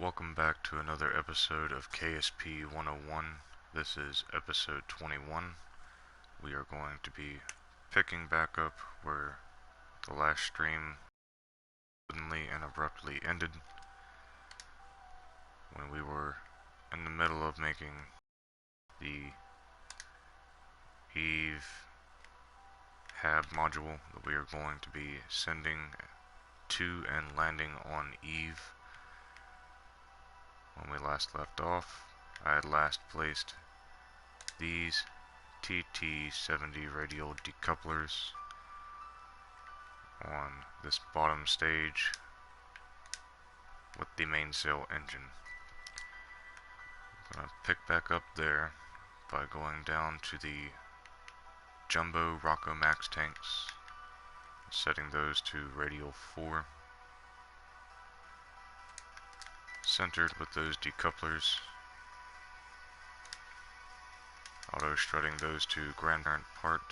Welcome back to another episode of KSP 101. This is episode 21. We are going to be picking back up where the last stream suddenly and abruptly ended, when we were in the middle of making the Eve hab module that we are going to be sending to and landing on Eve. When we last left off, I had last placed these TT70 radial decouplers on this bottom stage with the mainsail engine. I'm going to pick back up there by going down to the Jumbo Rocco Max tanks, setting those to radial 4, centered with those decouplers, auto strutting those to grandparent part,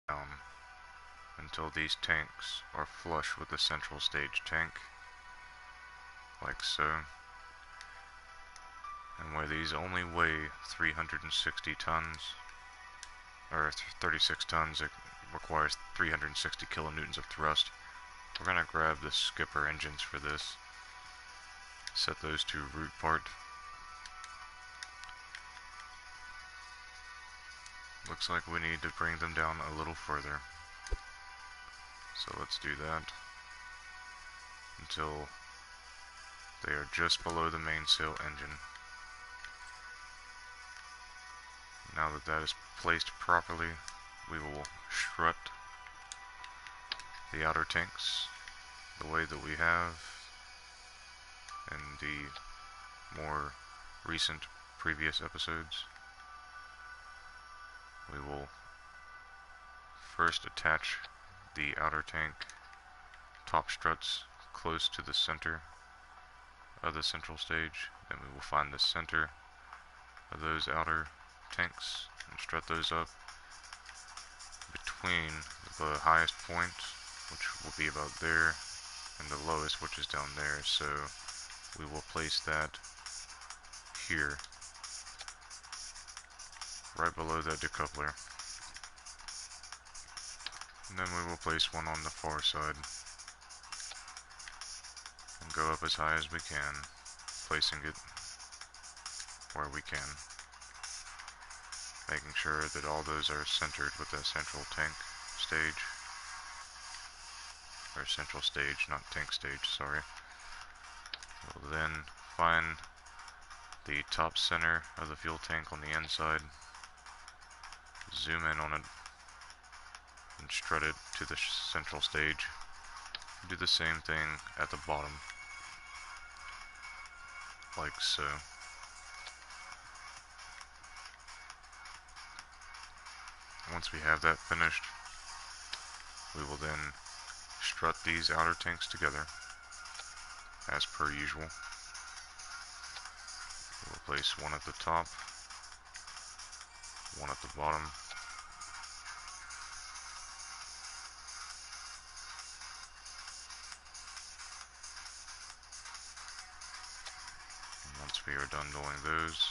down until these tanks are flush with the central stage tank, like so. And where these only weigh 360 tons, or 36 tons, it requires 360 kilonewtons of thrust. We're going to grab the skipper engines for this, set those to root part. Looks like we need to bring them down a little further, so let's do that until they are just below the mainsail engine. Now that that is placed properly, we will strut the outer tanks the way that we have in the more recent previous episodes. We will first attach the outer tank top struts close to the center of the central stage. Then we will find the center of those outer tanks and strut those up between the highest point, which will be about there, and the lowest, which is down there. So we will place that here, right below that decoupler, and then we will place one on the far side and go up as high as we can, placing it where we can, making sure that all those are centered with that central tank stage, or central stage, not tank stage, sorry. We'll then find the top center of the fuel tank on the inside, zoom in on it, and strut it to the central stage. Do the same thing at the bottom, like so. Once we have that finished, we will then strut these outer tanks together as per usual. We'll place one at the top, one at the bottom, and once we are done doing those,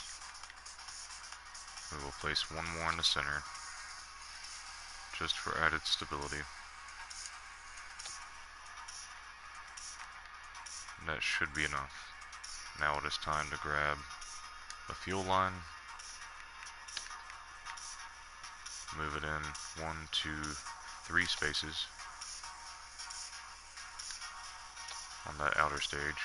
we will place one more in the center, just for added stability. And that should be enough. Now it is time to grab a fuel line, move it in 1, 2, 3 spaces on that outer stage,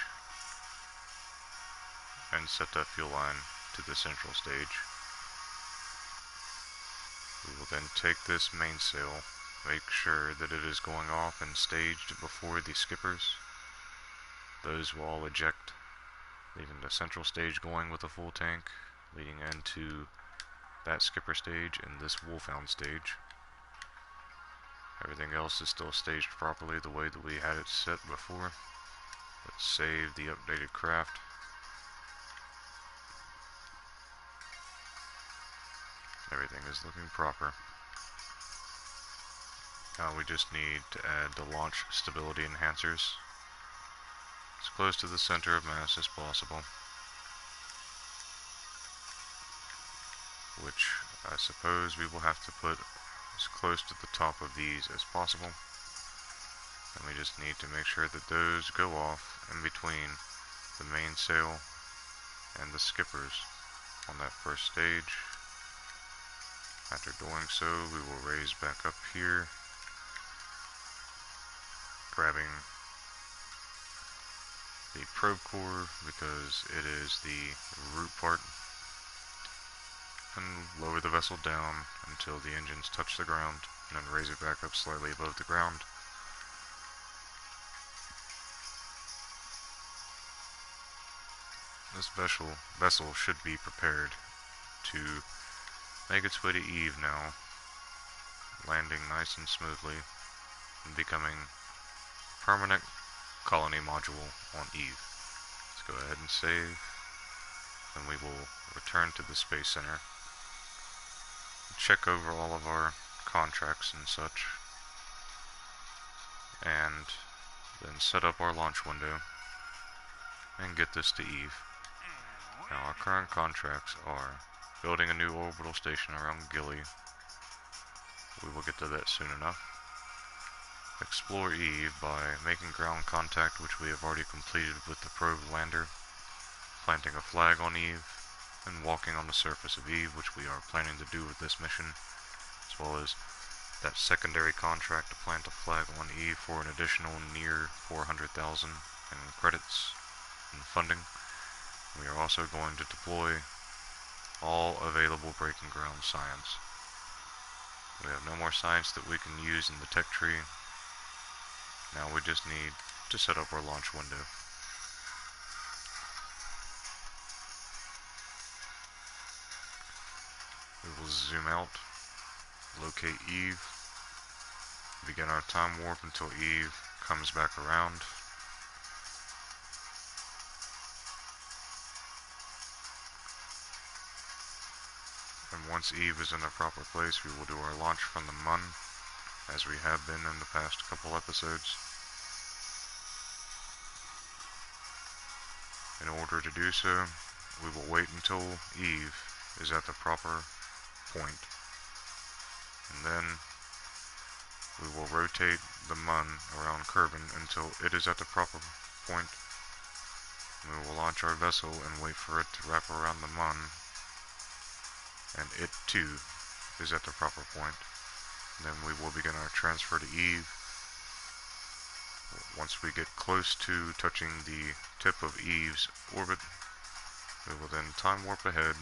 and set that fuel line to the central stage. We will then take this mainsail, make sure that it is going off and staged before the skippers. Those will all eject, leaving the central stage going with a full tank, leading into that skipper stage and this wolfhound stage. Everything else is still staged properly the way that we had it set before. Let's save the updated craft. Everything is looking proper. Now we just need to add the launch stability enhancers as close to the center of mass as possible, which I suppose we will have to put as close to the top of these as possible. And we just need to make sure that those go off in between the mainsail and the skippers on that first stage. After doing so, we will raise back up here, grabbing the probe core because it is the root part, and lower the vessel down until the engines touch the ground, and then raise it back up slightly above the ground. This vessel should be prepared to make its way to Eve now, landing nice and smoothly and becoming permanent colony module on Eve. Let's go ahead and save, and we will return to the Space Center, check over all of our contracts and such, and then set up our launch window and get this to Eve. Now our current contracts are building a new orbital station around Gilly. We will get to that soon enough. Explore Eve by making ground contact, which we have already completed with the probe lander, planting a flag on Eve, and walking on the surface of Eve, which we are planning to do with this mission, as well as that secondary contract to plant a flag on Eve for an additional near 400,000 in credits and funding. We are also going to deploy all available breaking ground science. We have no more science that we can use in the tech tree. Now we just need to set up our launch window. We will zoom out, locate Eve, begin our time warp until Eve comes back around. And once Eve is in a proper place, we will do our launch from the Mun, as we have been in the past couple episodes. In order to do so, we will wait until Eve is at the proper point, and then we will rotate the Mun around Kerbin until it is at the proper point. We will launch our vessel and wait for it to wrap around the Mun, and it too is at the proper point. Then we will begin our transfer to Eve. Once we get close to touching the tip of Eve's orbit, we will then time warp ahead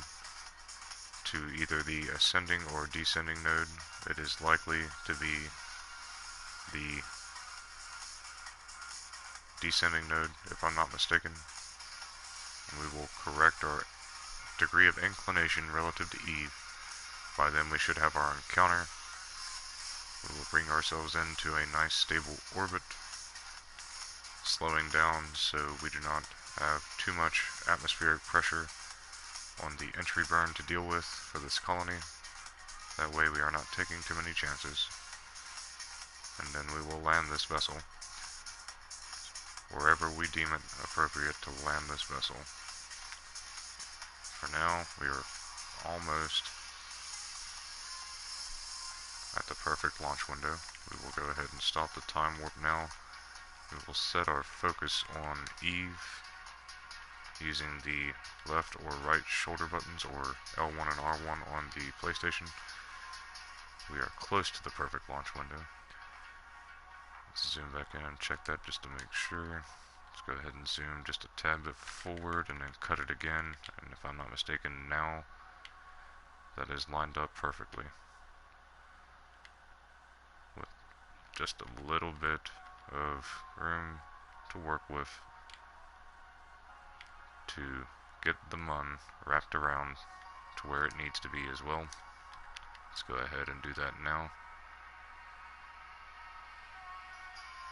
to either the ascending or descending node. It is likely to be the descending node, if I'm not mistaken. And we will correct our degree of inclination relative to Eve. By then we should have our encounter. We will bring ourselves into a nice stable orbit, slowing down so we do not have too much atmospheric pressure on the entry burn to deal with for this colony. That way we are not taking too many chances. And then we will land this vessel wherever we deem it appropriate to land this vessel. For now, we are almost at the perfect launch window. We will go ahead and stop the time warp now. We will set our focus on Eve using the left or right shoulder buttons, or L1 and R1 on the PlayStation. We are close to the perfect launch window. Let's zoom back in and check that just to make sure. Let's go ahead and zoom just a tad bit forward and then cut it again. And if I'm not mistaken now, that is lined up perfectly, with just a little bit of room to work with to get the Mun wrapped around to where it needs to be as well. Let's go ahead and do that now.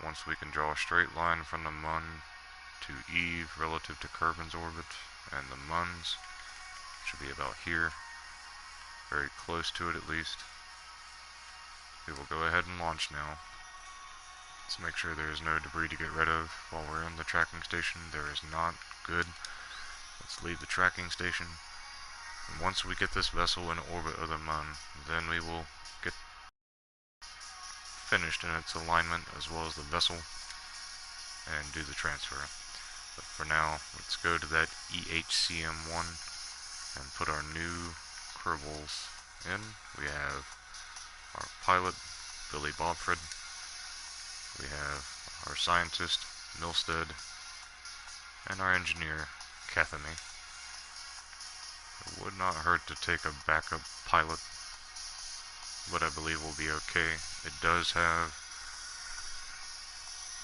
Once we can draw a straight line from the Mun to Eve relative to Kerbin's orbit, and the Mun's should be about here, very close to it at least. we will go ahead and launch now. Let's make sure there is no debris to get rid of while we're in the tracking station. There is not. Good. Let's leave the tracking station. And once we get this vessel in orbit of the moon, then we will get finished in its alignment as well as the vessel and do the transfer. But for now, let's go to that EHCM1 and put our new Kerbals in. We have our pilot, Billy Bobfred. We have our scientist, Milstead, and our engineer, Cathamy. It would not hurt to take a backup pilot, but I believe we'll be okay. It does have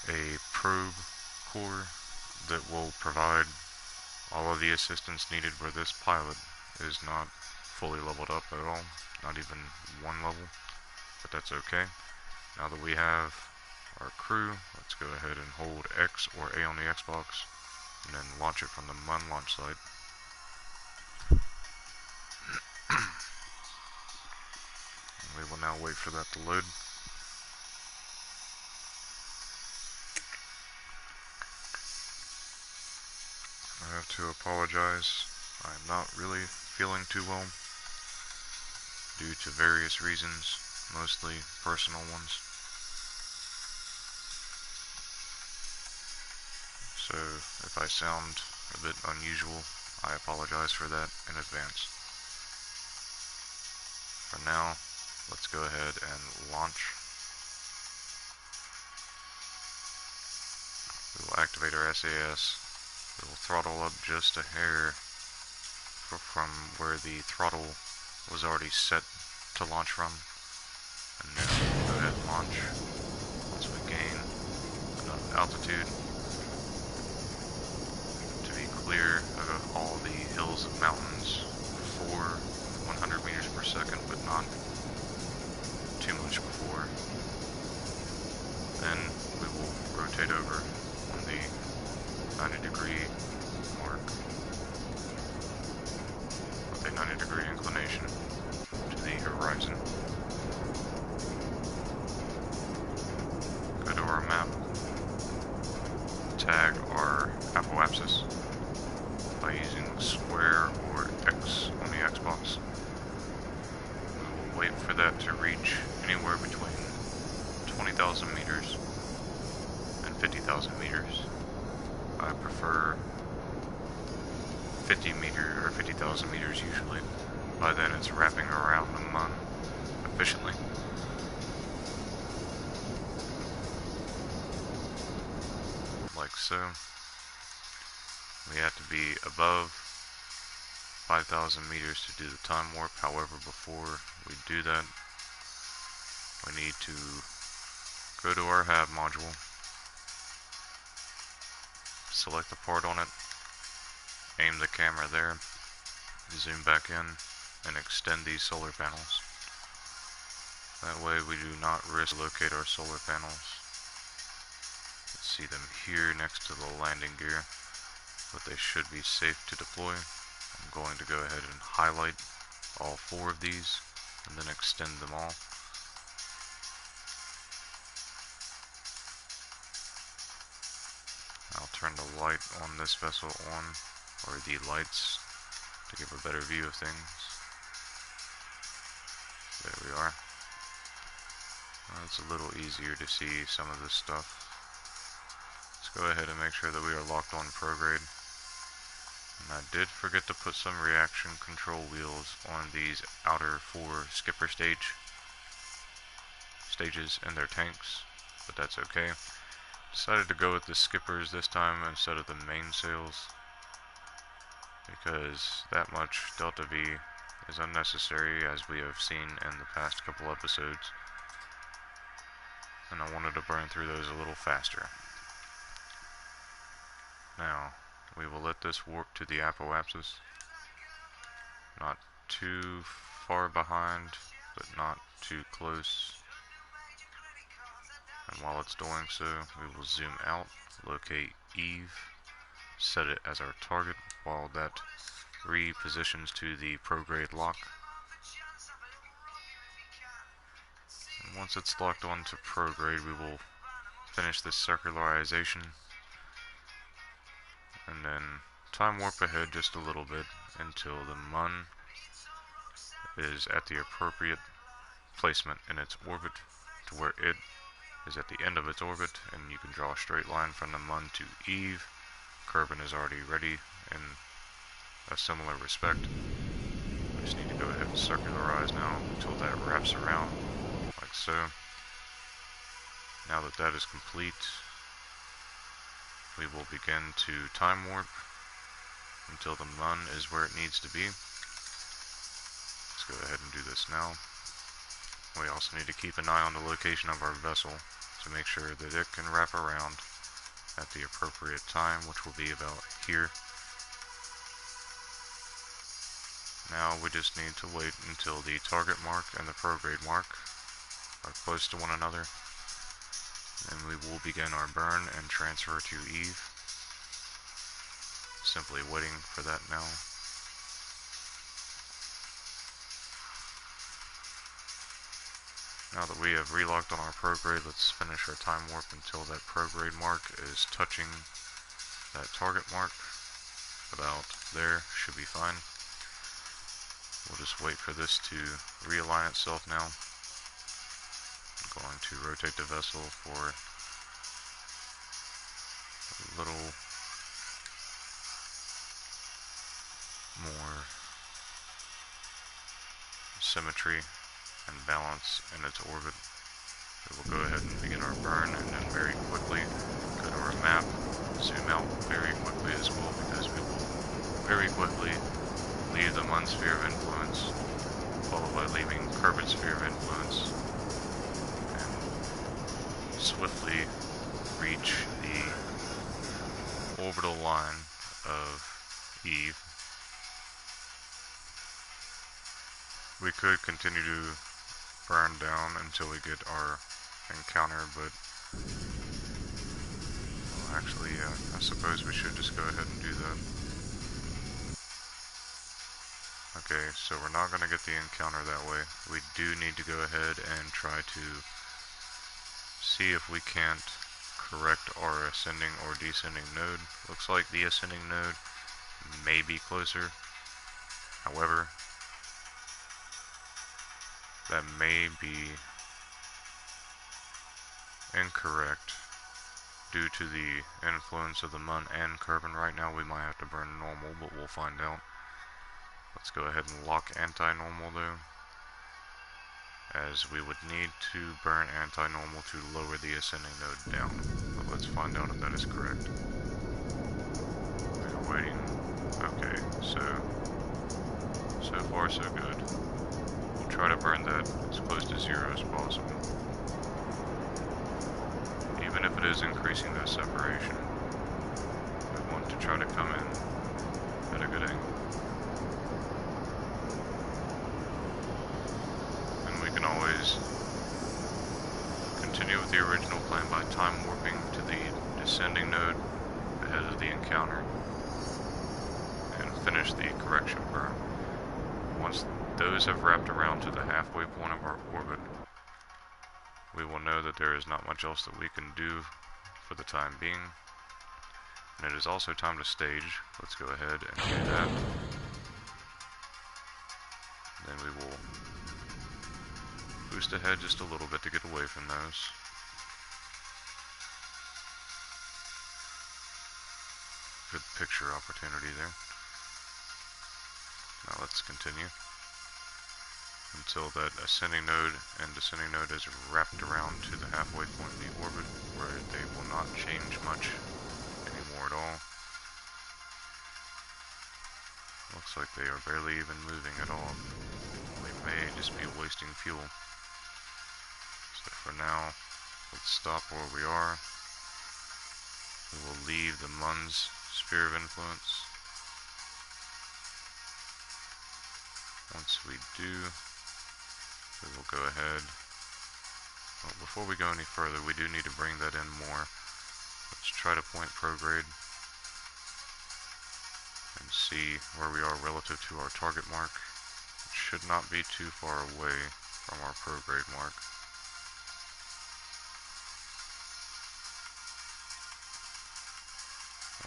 a probe core that will provide all of the assistance needed where this pilot is not fully leveled up at all, not even one level, but that's okay. Now that we have our crew, let's go ahead and hold X or A on the Xbox and then launch it from the MUN launch site. We will now wait for that to load. I have to apologize. I'm not really feeling too well due to various reasons, mostly personal ones. So if I sound a bit unusual, I apologize for that in advance. For now, let's go ahead and launch. We will activate our SAS. We will throttle up just a hair from where the throttle was already set to launch from. And then we'll go ahead and launch once we gain enough altitude to be clear of all the hills and mountains before 100 meters per second, but not too much before. Then we will rotate over on the 90-degree mark with a 90-degree inclination to the horizon. Go to our map, tag our apoapsis by using square or X on the Xbox. We will wait for that to reach anywhere between 20,000 meters and 50,000 meters. I prefer 50,000 meters usually. By then it's wrapping around the MUN efficiently. Like so. We have to be above 5,000 meters to do the time warp. However, before we do that, we need to go to our HAB module, select the part on it, aim the camera there, zoom back in, and extend these solar panels. That way we do not risk locate our solar panels. Let's see them here next to the landing gear, but they should be safe to deploy. I'm going to go ahead and highlight all 4 of these and then extend them all. I'll turn the light on this vessel on, or the lights, to give a better view of things. There we are. It's a little easier to see some of this stuff. Let's go ahead and make sure that we are locked on prograde. And I did forget to put some reaction control wheels on these outer 4 skipper stages in their tanks, but that's okay. Decided to go with the skippers this time instead of the mainsails, because that much delta V is unnecessary, as we have seen in the past couple episodes, and I wanted to burn through those a little faster. Now, we will let this warp to the apoapsis, not too far behind, but not too close. And while it's doing so, we will zoom out, locate Eve, set it as our target while that repositions to the prograde lock. And once it's locked on to prograde, we will finish this circularization and then time warp ahead just a little bit until the mun is at the appropriate placement in its orbit to where it is at the end of its orbit, and you can draw a straight line from the mun to Eve. Kerbin is already ready in a similar respect. We just need to go ahead and circularize now until that wraps around, like so. Now that that is complete, we will begin to time warp until the mun is where it needs to be. Let's go ahead and do this now. We also need to keep an eye on the location of our vessel to make sure that it can wrap around at the appropriate time, which will be about here. Now we just need to wait until the target mark and the prograde mark are close to one another, and we will begin our burn and transfer to Eve. Simply waiting for that now. Now that we have relocked on our prograde, let's finish our time warp until that prograde mark is touching that target mark. About there, should be fine. We'll just wait for this to realign itself now. I'm going to rotate the vessel for a little more symmetry and balance in its orbit. We will go ahead and begin our burn, and then very quickly go to our map, zoom out very quickly as well, because we will very quickly leave the mun sphere of influence, followed by leaving Kerbin's sphere of influence, and swiftly reach the orbital line of Eve. We could continue to burn down until we get our encounter, but well, actually, yeah, I suppose we should just go ahead and do that. Okay, so we're not going to get the encounter that way. We do need to go ahead and try to see if we can't correct our ascending or descending node. Looks like the ascending node may be closer. However, that may be incorrect due to the influence of the mun and Kerbin. Right now we might have to burn normal, but we'll find out. Let's go ahead and lock anti-normal though, as we would need to burn anti-normal to lower the ascending node down. But let's find out if that is correct. We're waiting. Okay, so far so good. We'll try to burn that as close to 0 as possible. Even if it is increasing the separation, we want to try to come in at a good angle. And we can always continue with the original plan by time warping to the descending node ahead of the encounter and finish the correction burn. Once those have wrapped around to the halfway point of our orbit, we will know that there is not much else that we can do for the time being. And it is also time to stage. Let's go ahead and do that. Then we will boost ahead just a little bit to get away from those. Good picture opportunity there. Now let's continue until that ascending node and descending node is wrapped around to the halfway point in the orbit, where they will not change much anymore at all. Looks like they are barely even moving at all. We may just be wasting fuel. So for now, let's stop where we are. We will leave the mun's sphere of influence. Once we do, we will go ahead. Well, before we go any further, we do need to bring that in more. Let's try to point prograde and see where we are relative to our target mark. It should not be too far away from our prograde mark.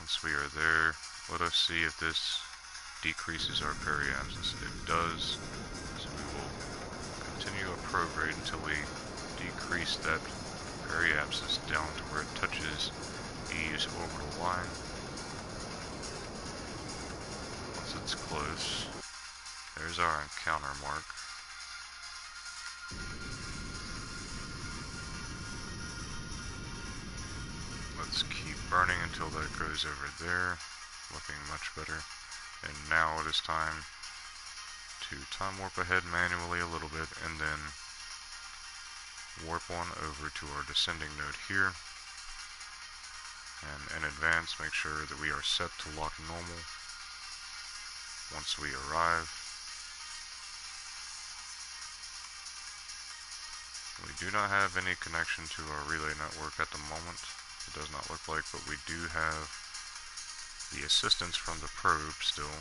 Once we are there, let us see if this decreases our periapsis. It does, so we will continue a prograde until we decrease that periapsis down to where it touches Eve's orbital line. Once it's close, there's our encounter mark. Let's keep burning until that goes over there, looking much better. And now it is time to time warp ahead manually a little bit and then warp on over to our descending node here. And in advance, make sure that we are set to lock normal. Once we arrive, we do not have any connection to our relay network at the moment. It does not look like, but we do have the assistance from the probe still.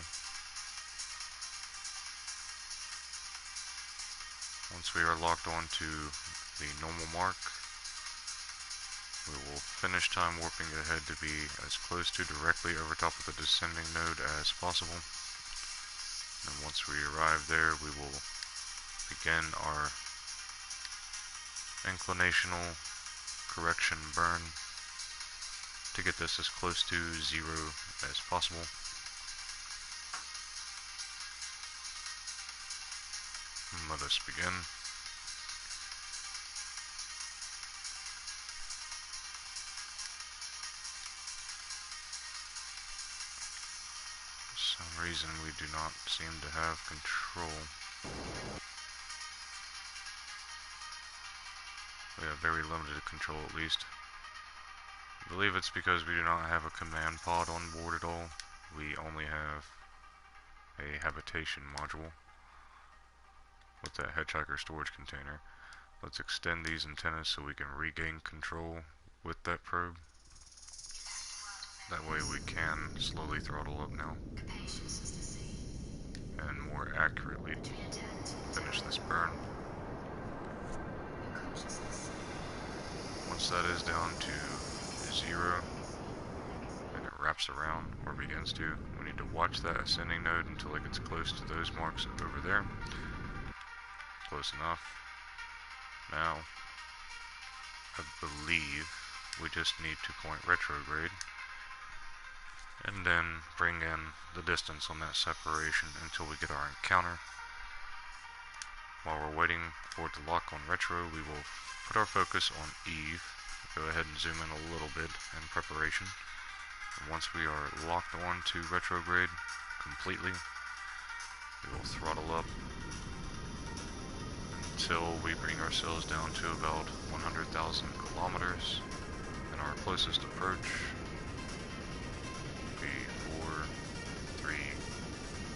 Once we are locked onto the normal mark, we will finish time warping ahead to be as close to directly over top of the descending node as possible. And once we arrive there, we will begin our inclinational correction burn to get this as close to 0 as possible. And let us begin. For some reason we do not seem to have control. We have very limited control, at least. I believe it's because we do not have a command pod on board at all. We only have a habitation module with that hitchhiker storage container. Let's extend these antennas so we can regain control with that probe. That way we can slowly throttle up now and more accurately finish this burn. Once that is down to 0 and it wraps around or begins to, we need to watch that ascending node until it gets close to those marks over there. Close enough. Now, I believe we just need to point retrograde and then bring in the distance on that separation until we get our encounter. While we're waiting for it to lock on retro, we will put our focus on Eve. Go ahead and zoom in a little bit in preparation. And once we are locked on to retrograde completely, we will throttle up until we bring ourselves down to about 100,000 kilometers. And our closest approach will be 4, 3,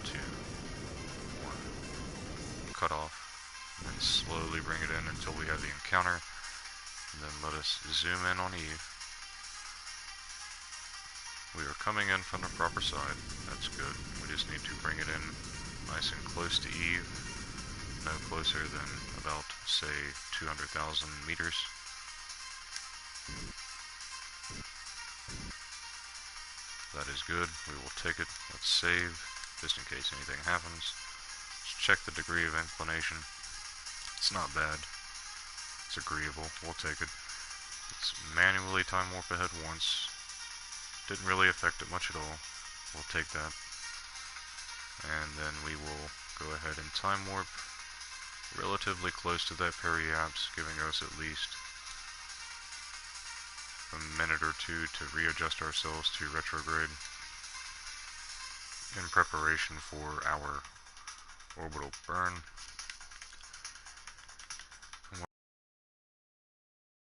2, 1. Cut off. And slowly bring it in until we have the encounter. And then let us zoom in on Eve. We are coming in from the proper side. That's good. We just need to bring it in nice and close to Eve. No closer than about, say, 200,000 meters. That is good. We will take it. Let's save, just in case anything happens. Let's check the degree of inclination. It's not bad. It's agreeable. We'll take it. Let's manually time warp ahead once. Didn't really affect it much at all. We'll take that. And then we will go ahead and time warp relatively close to that periapse, giving us at least a minute or two to readjust ourselves to retrograde in preparation for our orbital burn.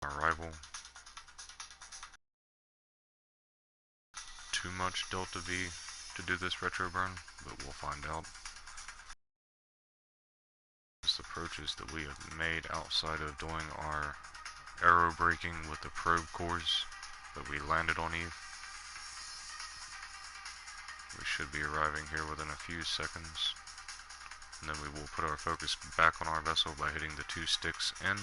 Arrival. Too much delta V to do this retro burn, but we'll find out. This approaches that we have made outside of doing our aero braking with the probe cores that we landed on Eve. We should be arriving here within a few seconds, and then we will put our focus back on our vessel by hitting the 2 sticks in,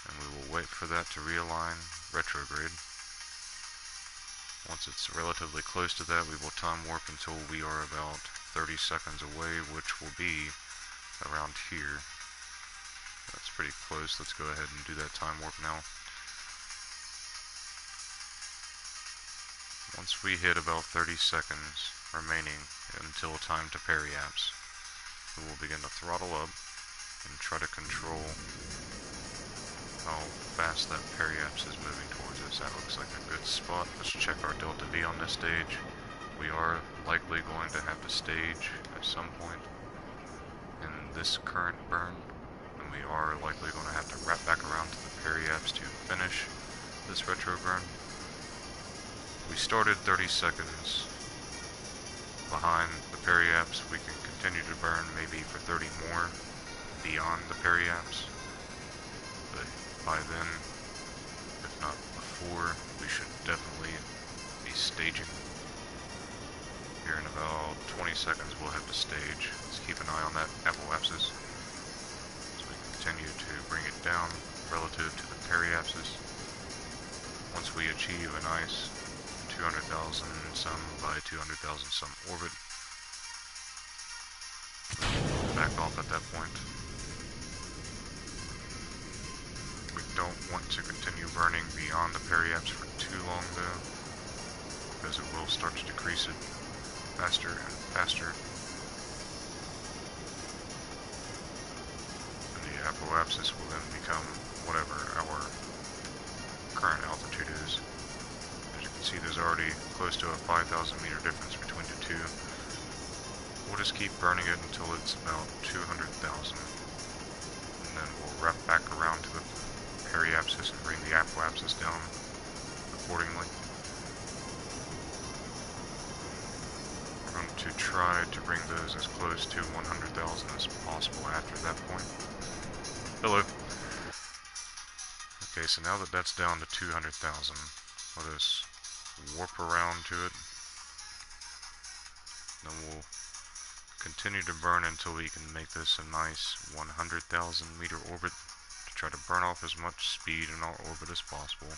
and we will wait for that to realign retrograde. Once it's relatively close to that, we will time warp until we are about 30 seconds away, which will be around here. That's pretty close. Let's go ahead and do that time warp now. Once we hit about 30 seconds remaining until time to periapse, we will begin to throttle up and try to control how fast that periapse is moving towards us. That looks like a good spot. Let's check our delta V on this stage. We are likely going to have to stage at some point in this current burn, and we are likely going to have to wrap back around to the periapse to finish this retro burn. We started 30 seconds behind the periapse. We can continue to burn maybe for 30 more beyond the periapse, but by then, if not before, we should definitely be staging. Here in about 20 seconds we'll have to stage. Let's keep an eye on that apoapsis so we can continue to bring it down relative to the periapsis. Once we achieve a nice 200,000 some by 200,000 some orbit, back off at that point. We don't want to continue burning beyond the periapse for too long though, because it will start to decrease it faster and faster. And the apoapsis will then become whatever our current altitude is. As you can see, there's already close to a 5,000 meter difference between the two. We'll just keep burning it until it's about 200,000, and then we'll wrap back around to the periapsis and bring the apoapsis down accordingly. We're going to try to bring those as close to 100,000 as possible after that point. Hello. Okay, so now that that's down to 200,000, let us warp around to it. Then we'll continue to burn until we can make this a nice 100,000 meter orbit to try to burn off as much speed in our orbit as possible.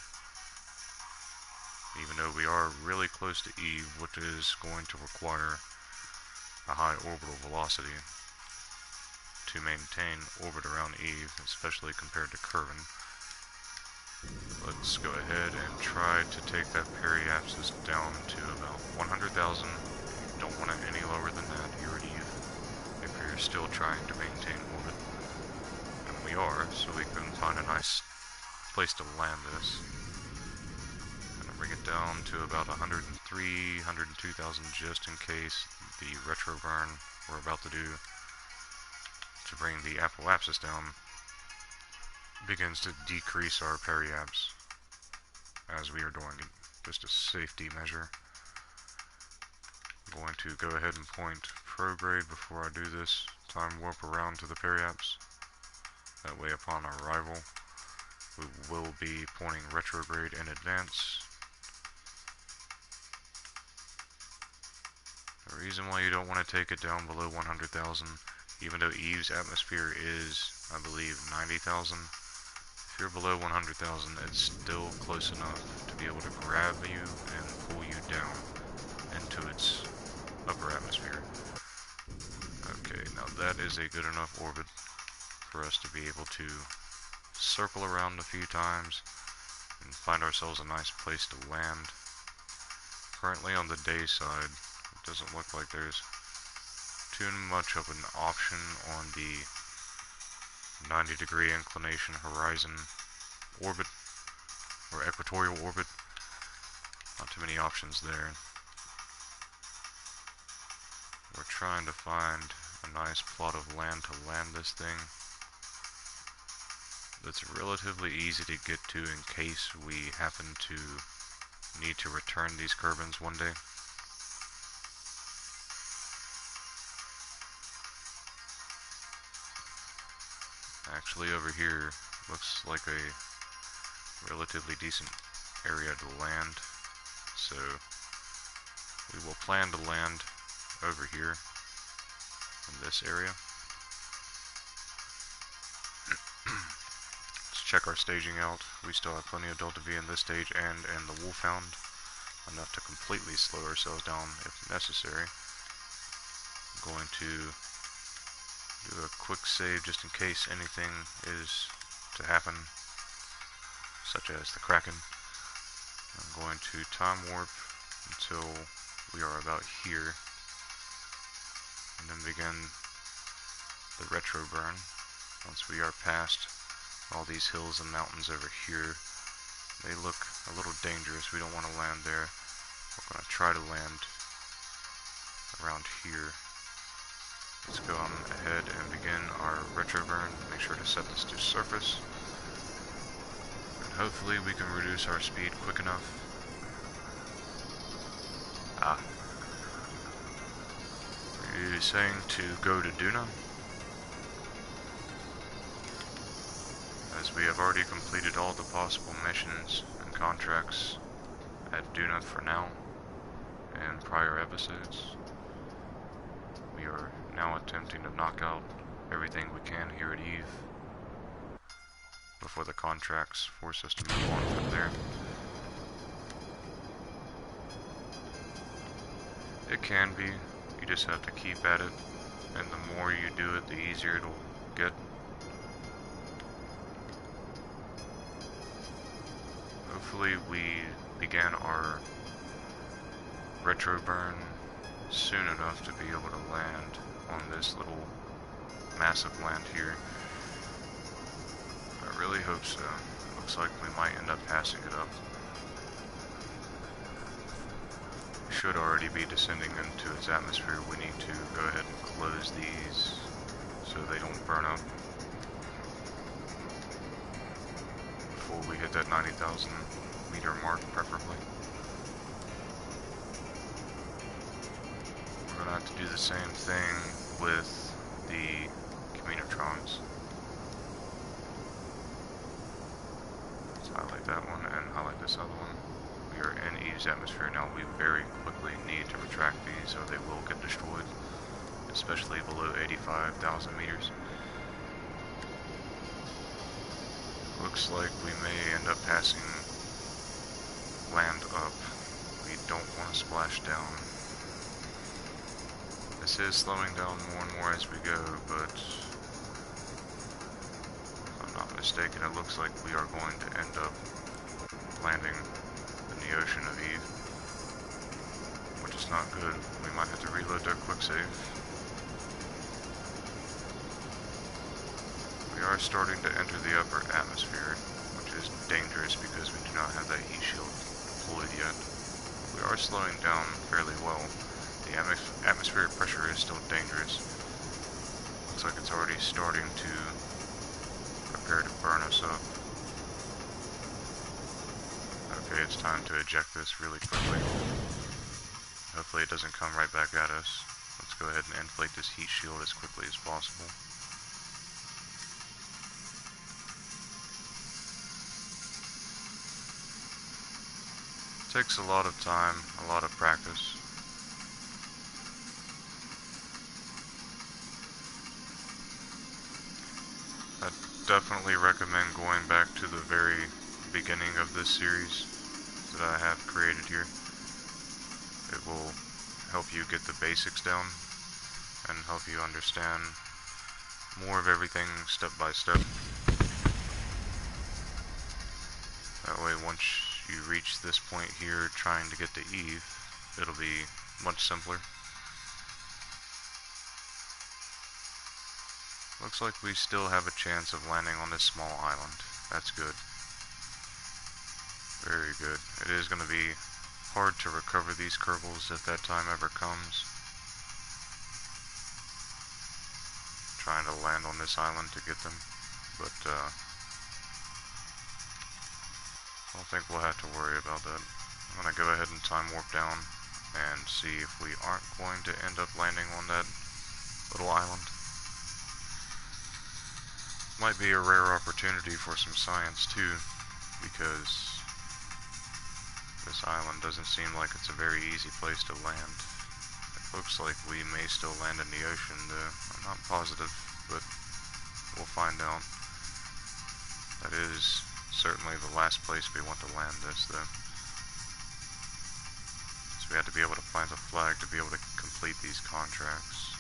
Even though we are really close to Eve, which is going to require a high orbital velocity to maintain orbit around Eve, especially compared to Kerbin. Let's go ahead and try to take that periapsis down to about 100,000. Don't want it any lower than that. You're at Eve if you're still trying to maintain orbit. And we are, so we can find a nice place to land this. Bring it down to about 103, 102,000 just in case the retro burn we're about to do to bring the apoapsis down begins to decrease our periapse as we are doing it. Just a safety measure. I'm going to go ahead and point prograde before I do this time warp around to the periapse. That way upon arrival we will be pointing retrograde in advance. The reason why you don't want to take it down below 100,000, even though Eve's atmosphere is, I believe, 90,000, if you're below 100,000, it's still close enough to be able to grab you and pull you down into its upper atmosphere. Okay, now that is a good enough orbit for us to be able to circle around a few times and find ourselves a nice place to land. Currently on the day side, it doesn't look like there's too much of an option on the 90-degree inclination horizon orbit, or equatorial orbit. Not too many options there. We're trying to find a nice plot of land to land this thing that's relatively easy to get to in case we happen to need to return these Kerbins one day. Actually, over here looks like a relatively decent area to land, so we will plan to land over here in this area. Let's check our staging out. We still have plenty of Delta V in this stage and in the Wolfhound. enough to completely slow ourselves down if necessary. I'm going to do a quick save just in case anything is to happen, such as the Kraken. I'm going to time warp until we are about here, and then begin the retro burn. Once we are past all these hills and mountains over here, they look a little dangerous. We don't want to land there. We're going to try to land around here. Let's go on ahead and begin our retro burn. Make sure to set this to surface. And hopefully we can reduce our speed quick enough. Are you saying to go to Duna? As we have already completed all the possible missions and contracts at Duna for now, and prior episodes, we are now attempting to knock out everything we can here at Eve before the contracts force us to move on from there. It can be, you just have to keep at it, and the more you do it, the easier it'll get. Hopefully we begin our retro burn soon enough to be able to land on this little massive land here. I really hope so. Looks like we might end up passing it up. We should already be descending into its atmosphere. We need to go ahead and close these so they don't burn up before we hit that 90,000 meter mark, preferably. We're going to have to do the same thing with the Communitrons. Let's highlight that one and highlight this other one. We are in Eve's atmosphere now. We very quickly need to retract these or they will get destroyed, especially below 85,000 meters. Looks like we may end up passing land up. We don't want to splash down. This is slowing down more and more as we go, but if I'm not mistaken, it looks like we are going to end up landing in the ocean of Eve, which is not good. We might have to reload that quick save. We are starting to enter the upper atmosphere, which is dangerous because we do not have that heat shield deployed yet. We are slowing down fairly well. The atmospheric pressure is still dangerous. Looks like it's already starting to prepare to burn us up. Okay, it's time to eject this really quickly. Hopefully it doesn't come right back at us. Let's go ahead and inflate this heat shield as quickly as possible. It takes a lot of time, a lot of practice. I definitely recommend going back to the very beginning of this series that I have created here. It will help you get the basics down and help you understand more of everything step by step. That way, once you reach this point here trying to get to Eve, it'll be much simpler. Looks like we still have a chance of landing on this small island. That's good. Very good. It is going to be hard to recover these Kerbals if that time ever comes. Trying to land on this island to get them, but I don't think we'll have to worry about that. I'm going to go ahead and time warp down and see if we aren't going to end up landing on that little island. Might be a rare opportunity for some science too, because this island doesn't seem like it's a very easy place to land. It looks like we may still land in the ocean though. I'm not positive, but we'll find out. That is certainly the last place we want to land this though. we had to be able to plant a flag to be able to complete these contracts.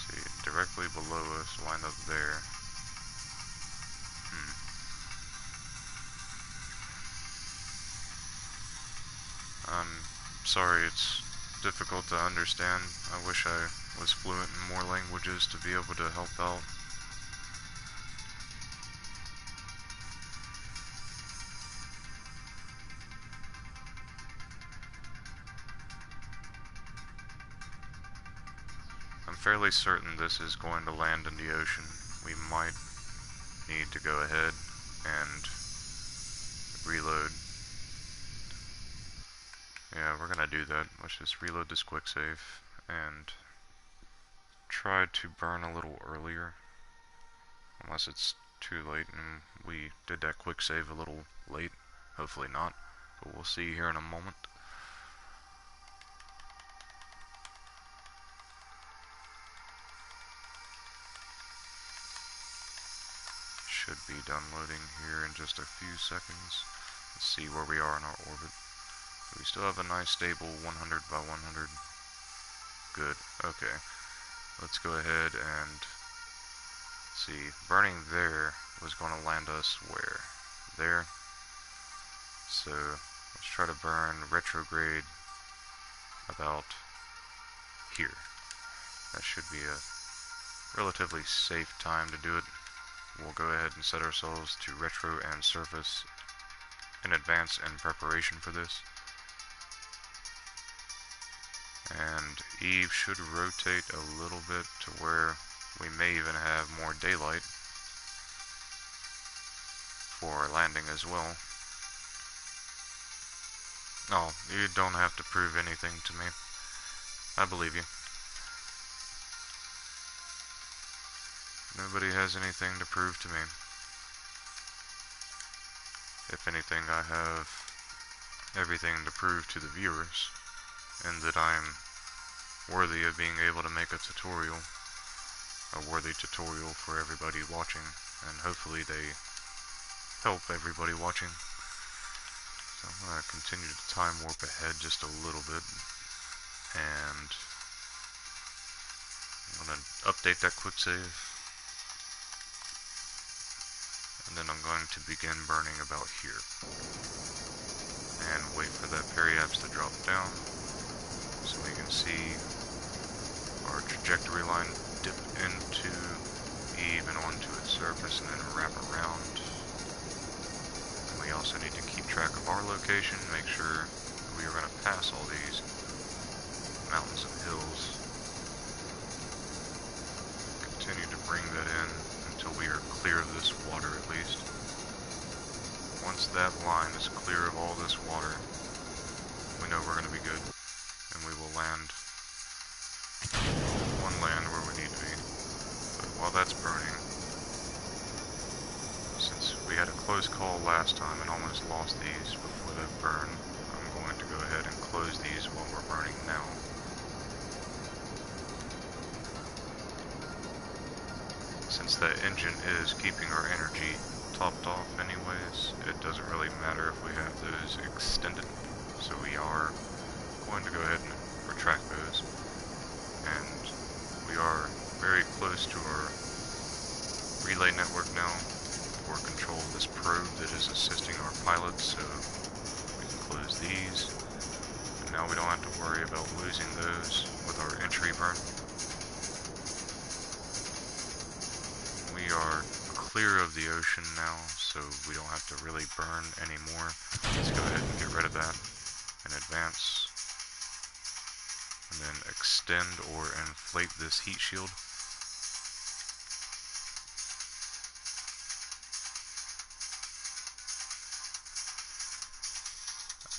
See, directly below us, line up there. I'm sorry, it's difficult to understand. I wish I was fluent in more languages to be able to help out. I'm fairly certain this is going to land in the ocean. We might need to go ahead and reload. Yeah, we're gonna do that. Let's just reload this quick save and try to burn a little earlier. Unless it's too late and we did that quick save a little late. Hopefully not, but we'll see here in a moment. Should be done loading here in just a few seconds. Let's see where we are in our orbit. We still have a nice stable 100 by 100. Good. Okay. Let's go ahead and see. Burning there was going to land us where? There. So let's try to burn retrograde about here. That should be a relatively safe time to do it. We'll go ahead and set ourselves to retro and surface in advance in preparation for this. And Eve should rotate a little bit to where we may even have more daylight for our landing as well. Oh, you don't have to prove anything to me. I believe you. Nobody has anything to prove to me. If anything, I have everything to prove to the viewers, and that I'm worthy of being able to make a tutorial, a worthy tutorial for everybody watching, and hopefully they help everybody watching. So I'm going to continue to time warp ahead just a little bit, and I'm going to update that quick save, and then I'm going to begin burning about here, and wait for that periapse to drop down, so we can see our trajectory line dip into Eve and onto its surface and then wrap around. And we also need to keep track of our location, make sure we are going to pass all these mountains and hills. Continue to bring that in until we are clear of this water at least. Once that line is clear of all this water, we know we're going to be good, and we will land where we need to be. But while that's burning, since we had a close call last time and almost lost these before that burn, I'm going to go ahead and close these while we're burning now. Since that engine is keeping our energy topped off anyways, it doesn't really matter if we have those extended, so we are going to go ahead and retract those. And we are very close to our relay network now for control of this probe that is assisting our pilots, so we can close these. And now we don't have to worry about losing those with our entry burn. We are clear of the ocean now, so we don't have to really burn anymore. Let's go ahead and get rid of that in advance. And then extend or inflate this heat shield.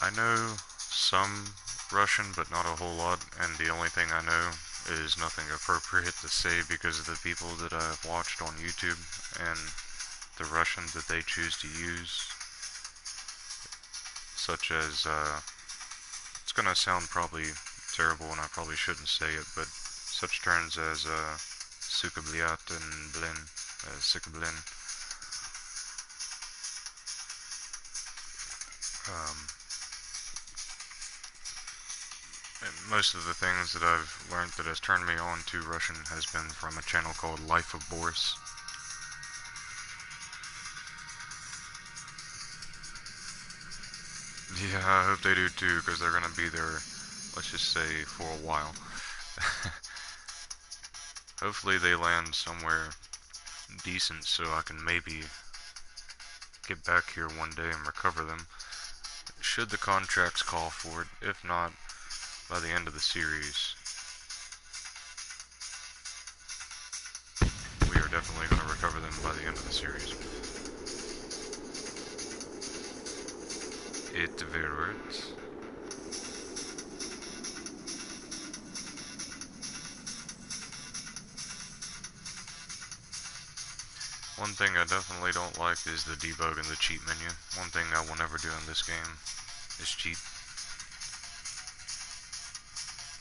I know some Russian, but not a whole lot, and the only thing I know is nothing appropriate to say because of the people that I've watched on YouTube and the Russian that they choose to use, such as, it's gonna sound probably terrible and I probably shouldn't say it, but such terms as sukabliat and blin, sikablin. Um, and most of the things that I've learned that has turned me on to Russian has been from a channel called Life of Boris. Yeah, I hope they do too, because they're gonna be there, let's just say, for a while. Hopefully they land somewhere decent so I can maybe get back here one day and recover them, should the contracts call for it. If not, by the end of the series, we are definitely going to recover them by the end of the series. It wird. One thing I definitely don't like is the debug and the cheat menu. One thing I will never do in this game is cheat.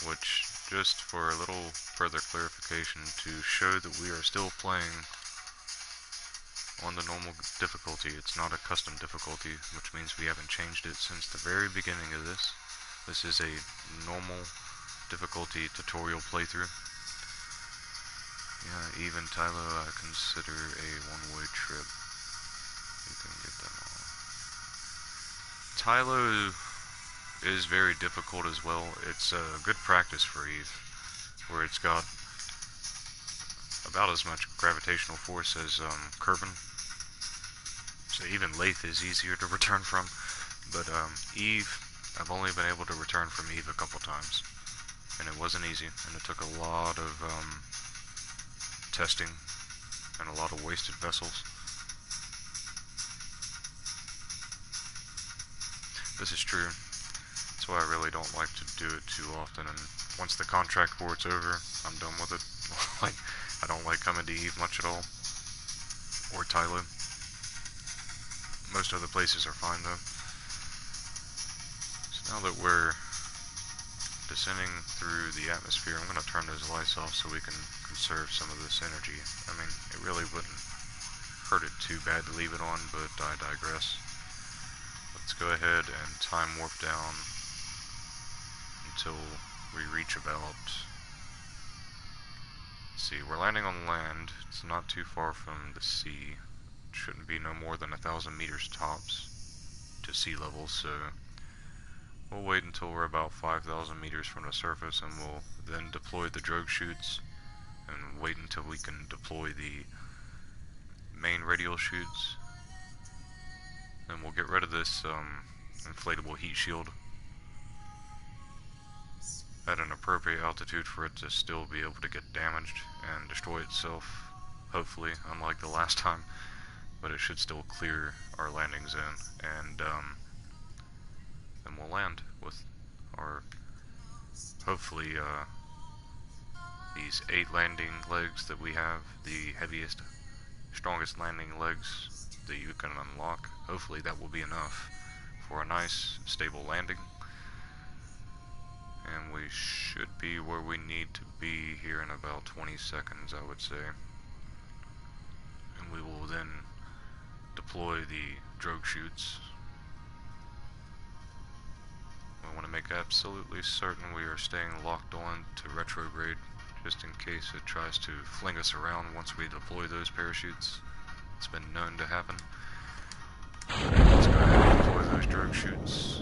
Which, just for a little further clarification, to show that we are still playing on the normal difficulty. It's not a custom difficulty, which means we haven't changed it since the very beginning of this. This is a normal difficulty tutorial playthrough. Yeah, even Tylo I consider a one-way trip. You can get them all. Tylo is very difficult as well. It's a good practice for Eve, where it's got about as much gravitational force as Kerbin. So even Lathe is easier to return from. But Eve, I've only been able to return from Eve a couple times. And it wasn't easy, and it took a lot of testing and a lot of wasted vessels. This is true. That's why I really don't like to do it too often, and once the contract for it's over, I'm done with it. Like, I don't like coming to Eve much at all. Or Tylo. Most other places are fine though. So now that we're descending through the atmosphere, I'm going to turn those lights off so we can conserve some of this energy. I mean, it really wouldn't hurt it too bad to leave it on, but I digress. Let's go ahead and time warp down until we reach about... Let's see, we're landing on land. It's not too far from the sea. It shouldn't be no more than 1,000 meters tops to sea level, so we'll wait until we're about 5,000 meters from the surface, and we'll then deploy the drogue chutes, and wait until we can deploy the main radial chutes. Then we'll get rid of this inflatable heat shield at an appropriate altitude for it to still be able to get damaged and destroy itself, hopefully, unlike the last time. But it should still clear our landing zone, and then we'll land with our, hopefully, these 8 landing legs that we have, the heaviest, strongest landing legs that you can unlock. Hopefully that will be enough for a nice, stable landing. And we should be where we need to be here in about 20 seconds, I would say. And we will then deploy the drogue chutes. We want to make absolutely certain we are staying locked on to retrograde, just in case it tries to fling us around once we deploy those parachutes. It's been known to happen. Let's go ahead and deploy those drogue chutes.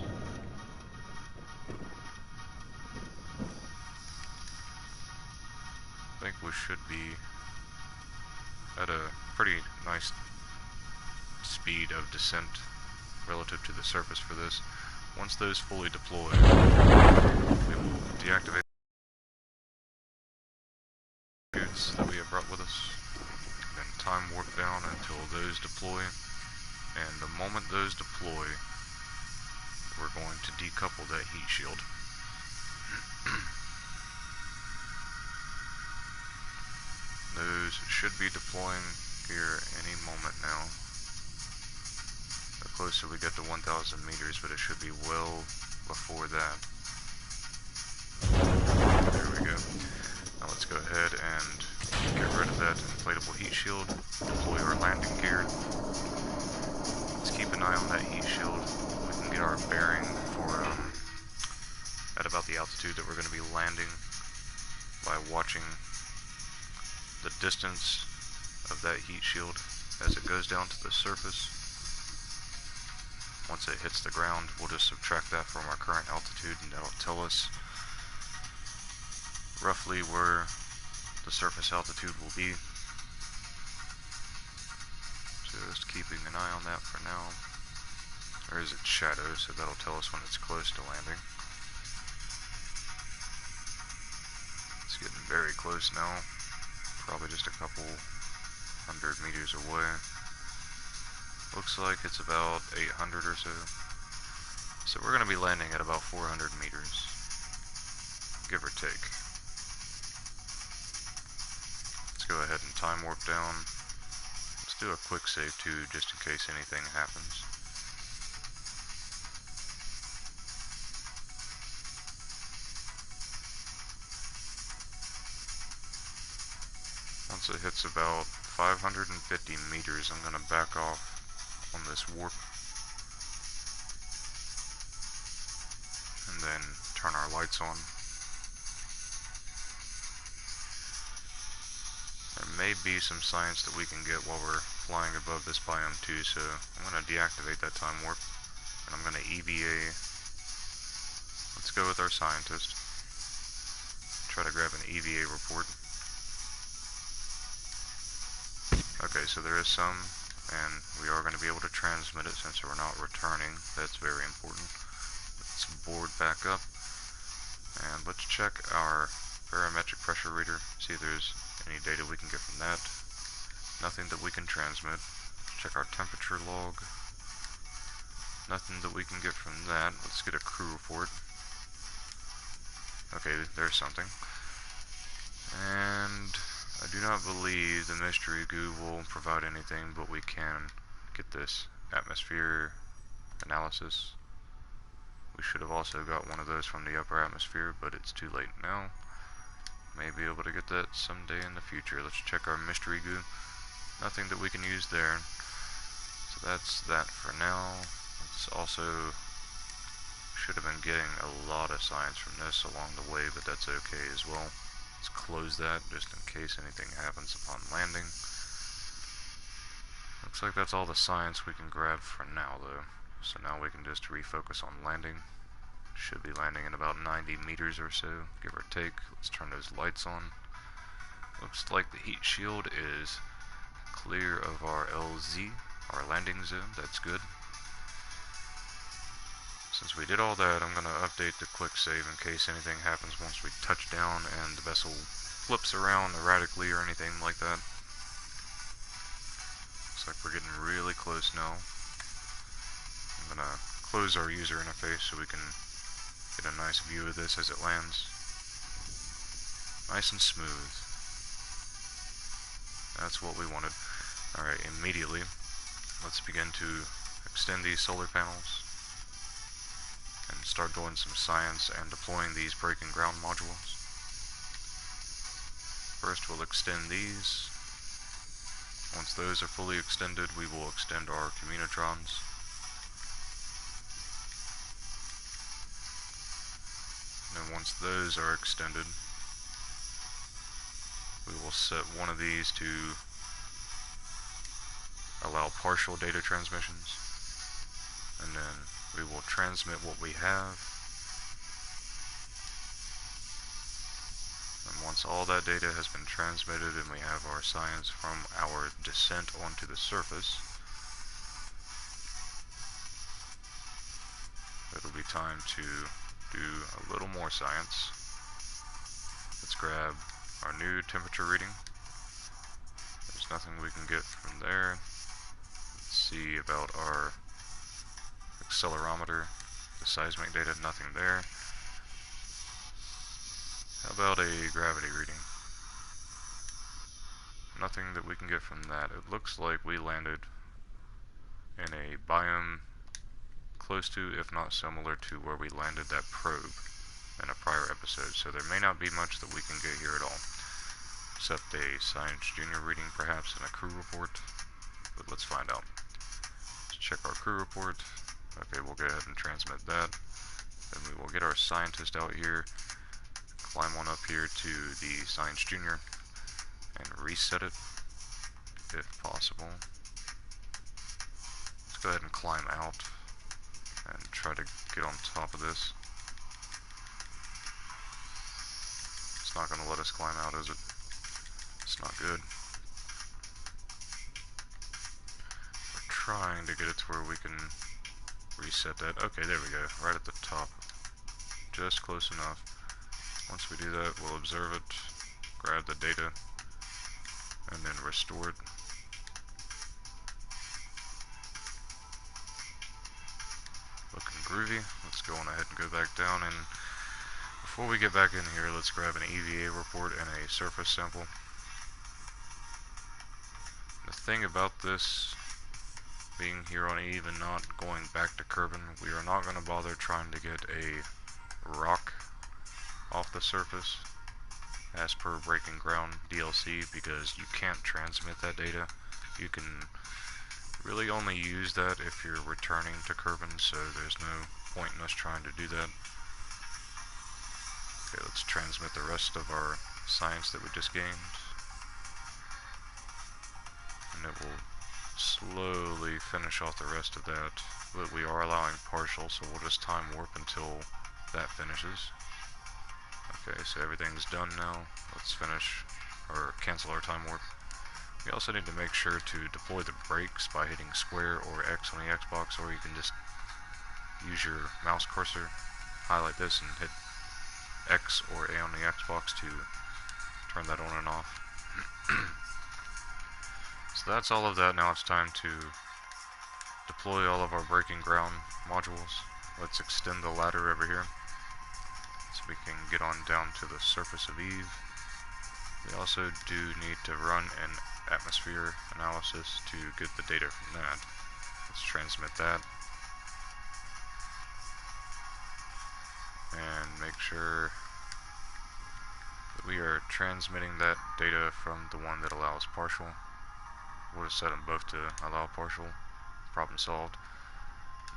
I think we should be at a pretty nice speed of descent relative to the surface for this. Once those fully deploy, we will deactivate the chutes that we have brought with us, then time warp down until those deploy, and the moment those deploy, we're going to decouple that heat shield. Those should be deploying here any moment now. The closer we get to 1,000 meters, but it should be well before that. There we go. Now let's go ahead and get rid of that inflatable heat shield, deploy our landing gear. Let's keep an eye on that heat shield. We can get our at about the altitude that we're going to be landing by watching the distance of that heat shield as it goes down to the surface. Once it hits the ground, we'll just subtract that from our current altitude, and that'll tell us roughly where the surface altitude will be. Just keeping an eye on that for now. Or is it shadow, so that'll tell us when it's close to landing. It's getting very close now. Probably just a couple 100 meters away. Looks like it's about 800 or so. So we're going to be landing at about 400 meters, give or take. Let's go ahead and time warp down. Let's do a quick save too, just in case anything happens. Once it hits about 550 meters, I'm going to back off on this warp and then turn our lights on. There may be some science that we can get while we're flying above this biome too, so I'm going to deactivate that time warp and I'm going to EVA. Let's go with our scientist. Try to grab an EVA report. Okay, so there is some, and we are going to be able to transmit it since we're not returning. That's very important. Let's board back up, and let's check our barometric pressure reader, see if there's any data we can get from that. Nothing that we can transmit. Check our temperature log. Nothing that we can get from that. Let's get a crew report. Okay, there's something. And I do not believe the mystery goo will provide anything, but we can get this atmosphere analysis. We should have also got one of those from the upper atmosphere, but it's too late now. May be able to get that someday in the future. Let's check our mystery goo. Nothing that we can use there. So that's that for now. Let's also should have been getting a lot of science from this along the way, but that's okay as well. Let's close that just in case anything happens upon landing. Looks like that's all the science we can grab for now though. So now we can just refocus on landing. Should be landing in about 90 meters or so, give or take. Let's turn those lights on. Looks like the heat shield is clear of our LZ, our landing zone. That's good. Since we did all that, I'm going to update the quick save in case anything happens once we touch down and the vessel flips around erratically or anything like that. Looks like we're getting really close now. I'm going to close our user interface so we can get a nice view of this as it lands. Nice and smooth. That's what we wanted. Alright, immediately, let's begin to extend these solar panels and start doing some science and deploying these breaking ground modules. First we'll extend these. Once those are fully extended, we will extend our communitrons. And then once those are extended, we will set one of these to allow partial data transmissions, and then we will transmit what we have. And once all that data has been transmitted and we have our science from our descent onto the surface, it'll be time to do a little more science. Let's grab our new temperature reading. There's nothing we can get from there. Let's see about our accelerometer, the seismic data, nothing there. How about a gravity reading? Nothing that we can get from that. It looks like we landed in a biome close to, if not similar to, where we landed that probe in a prior episode, so there may not be much that we can get here at all. Except a Science Junior reading, perhaps, and a crew report. But let's find out. Let's check our crew report. Okay, we'll go ahead and transmit that. Then we will get our scientist out here, climb on up here to the Science Junior, and reset it, if possible. Let's go ahead and climb out, and try to get on top of this. It's not going to let us climb out, is it? It's not good. We're trying to get it to where we can reset that. Okay, there we go, right at the top. Just close enough. Once we do that, we'll observe it, grab the data, and then restore it. Looking groovy. Let's go on ahead and go back down, and before we get back in here, let's grab an EVA report and a surface sample. The thing about this being here on Eve and not going back to Kerbin, we are not going to bother trying to get a rock off the surface as per Breaking Ground DLC, because you can't transmit that data. You can really only use that if you're returning to Kerbin, so there's no point in us trying to do that. Okay, let's transmit the rest of our science that we just gained, and it will slowly finish off the rest of that, but we are allowing partial, so we'll just time warp until that finishes. Okay, so everything's done now. Let's finish, or cancel our time warp. We also need to make sure to deploy the brakes by hitting square or X on the Xbox, or you can just use your mouse cursor, highlight this, and hit X or A on the Xbox to turn that on and off. So that's all of that. Now it's time to deploy all of our Breaking Ground modules. Let's extend the ladder over here so we can get on down to the surface of Eve. We also do need to run an atmosphere analysis to get the data from that. Let's transmit that. And make sure that we are transmitting that data from the one that allows partial. We'll just set them both to allow partial. Problem solved.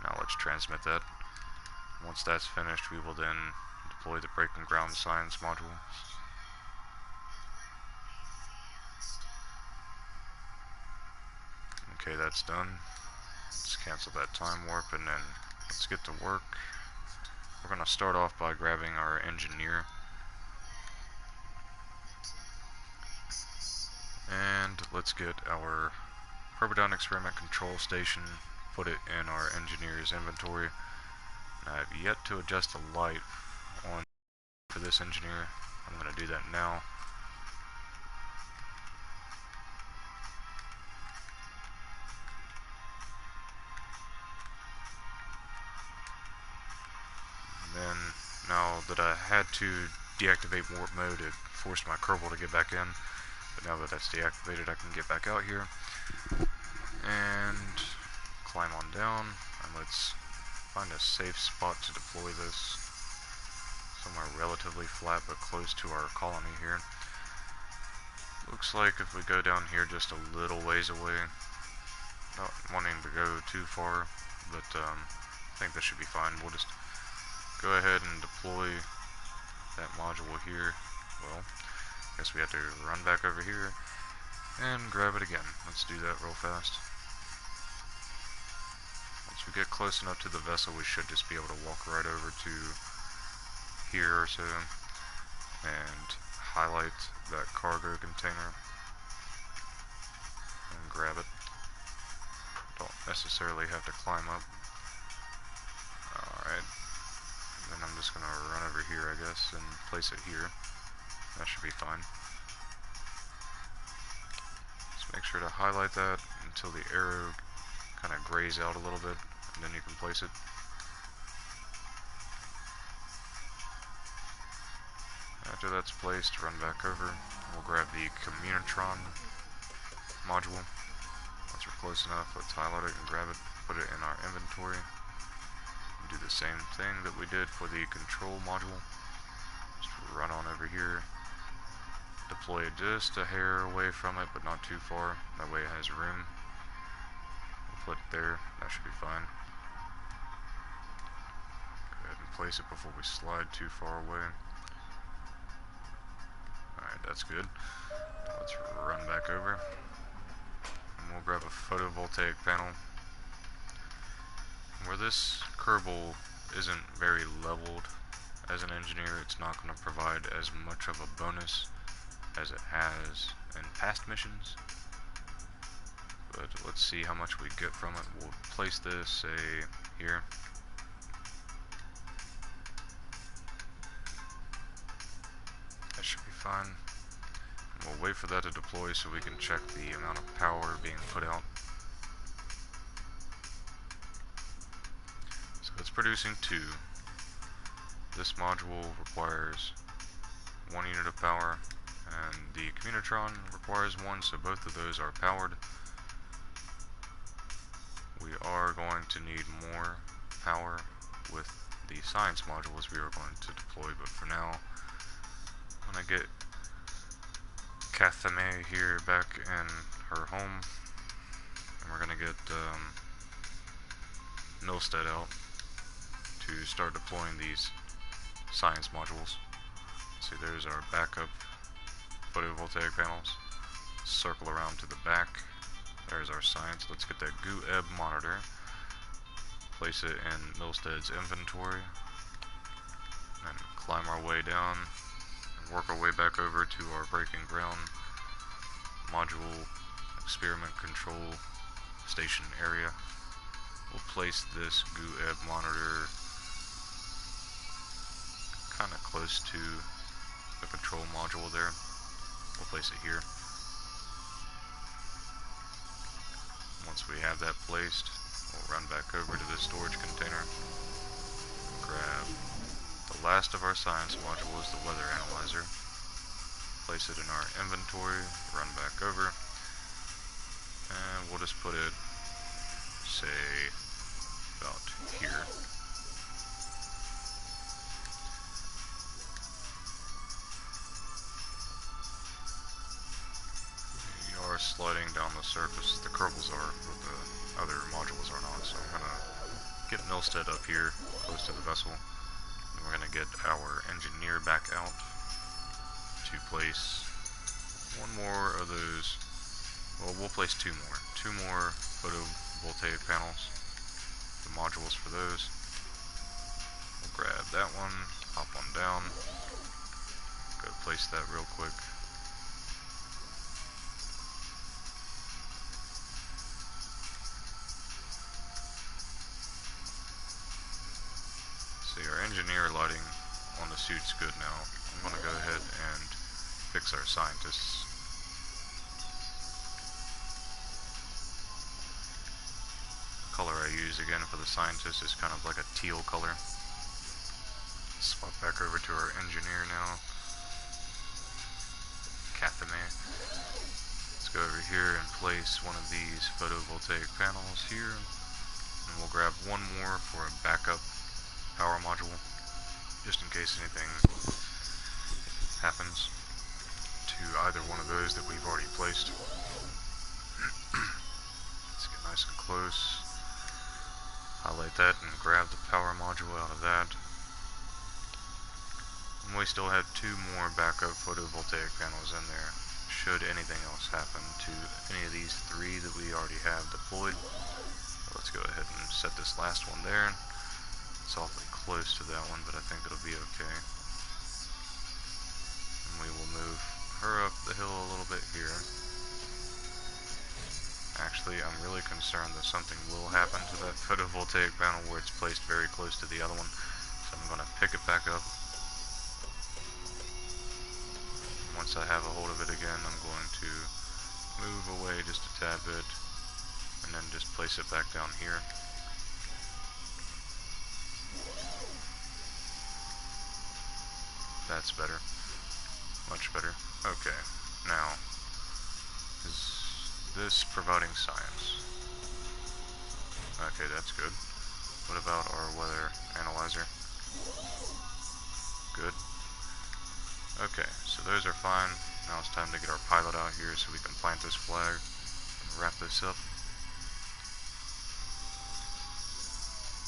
Now let's transmit that. Once that's finished, we will then deploy the Breaking Ground science module. Okay, that's done. Let's cancel that time warp, and then let's get to work. We're going to start off by grabbing our engineer. And let's get our Probodown Experiment Control Station, put it in our engineer's inventory. I have yet to adjust the light on for this engineer. I'm going to do that now. And then, now that I had to deactivate warp mode, it forced my Kerbal to get back in. But now that that's deactivated, I can get back out here and climb on down, and let's find a safe spot to deploy this. Somewhere relatively flat but close to our colony here. Looks like if we go down here just a little ways away, not wanting to go too far, but I think this should be fine. We'll just go ahead and deploy that module here. Well, I guess we have to run back over here and grab it again. Let's do that real fast. Once we get close enough to the vessel, we should just be able to walk right over to here or so and highlight that cargo container and grab it. Don't necessarily have to climb up. Alright, then I'm just going to run over here, I guess, and place it here. That should be fine. Just make sure to highlight that until the arrow kind of grays out a little bit, and then you can place it. After that's placed, run back over. We'll grab the Communitron module. Once we're close enough, let's highlight it and grab it, put it in our inventory. Do the same thing that we did for the control module. Just run on over here. Deploy it just a hair away from it, but not too far. That way it has room. We'll put it there. That should be fine. Go ahead and place it before we slide too far away. Alright, that's good. Let's run back over. And we'll grab a photovoltaic panel. Where this Kerbal isn't very leveled as an engineer, it's not going to provide as much of a bonus as it has in past missions. But let's see how much we get from it. We'll place this, say, here. That should be fine. We'll wait for that to deploy so we can check the amount of power being put out. So it's producing 2. This module requires 1 unit of power, and the Communitron requires 1, so both of those are powered. We are going to need more power with the science modules we are going to deploy, but for now, I'm going to get Kathame here back in her home, and we're going to get Milstead out to start deploying these science modules. See, there's our backup photovoltaic panels. Circle around to the back. There's our science. Let's get that GUEB monitor. Place it in Milstead's inventory. And climb our way down. And work our way back over to our breaking ground module experiment control station area. We'll place this GUEB monitor kind of close to the control module there. We'll place it here. Once we have that placed, we'll run back over to the storage container, grab the last of our science modules, the weather analyzer, place it in our inventory, run back over, and we'll just put it, say, about here. We are sliding down the surface. The Kerbals are, but the other modules are not, so I'm going to get Milstead up here, close to the vessel, and we're going to get our engineer back out to place 1 more of those. Well, we'll place 2 more. 2 more photovoltaic panels, the modules for those. We'll grab that one, hop on down, go place that real quick. See, our engineer lighting on the suit's good now. I'm going to go ahead and fix our scientists. Color I use again for the scientist is kind of like a teal color. Swap back over to our engineer now, Kathame. Let's go over here and place one of these photovoltaic panels here, and we'll grab 1 more for a backup power module, just in case anything happens to either one of those that we've already placed. Let's get nice and close, highlight that, and grab the power module out of that. And we still have 2 more backup photovoltaic panels in there, should anything else happen to any of these 3 that we already have deployed. Let's go ahead and set this last one there. It's awfully close to that one, but I think it'll be okay. And we will move her up the hill a little bit here. Actually, I'm really concerned that something will happen to that photovoltaic panel where it's placed very close to the other one. So I'm going to pick it back up. Once I have a hold of it again, I'm going to move away just a tad bit, and then just place it back down here. That's better. Much better. Okay, now, is this providing science? Okay, that's good. What about our weather analyzer? Good. Okay, so those are fine. Now it's time to get our pilot out here so we can plant this flag and wrap this up.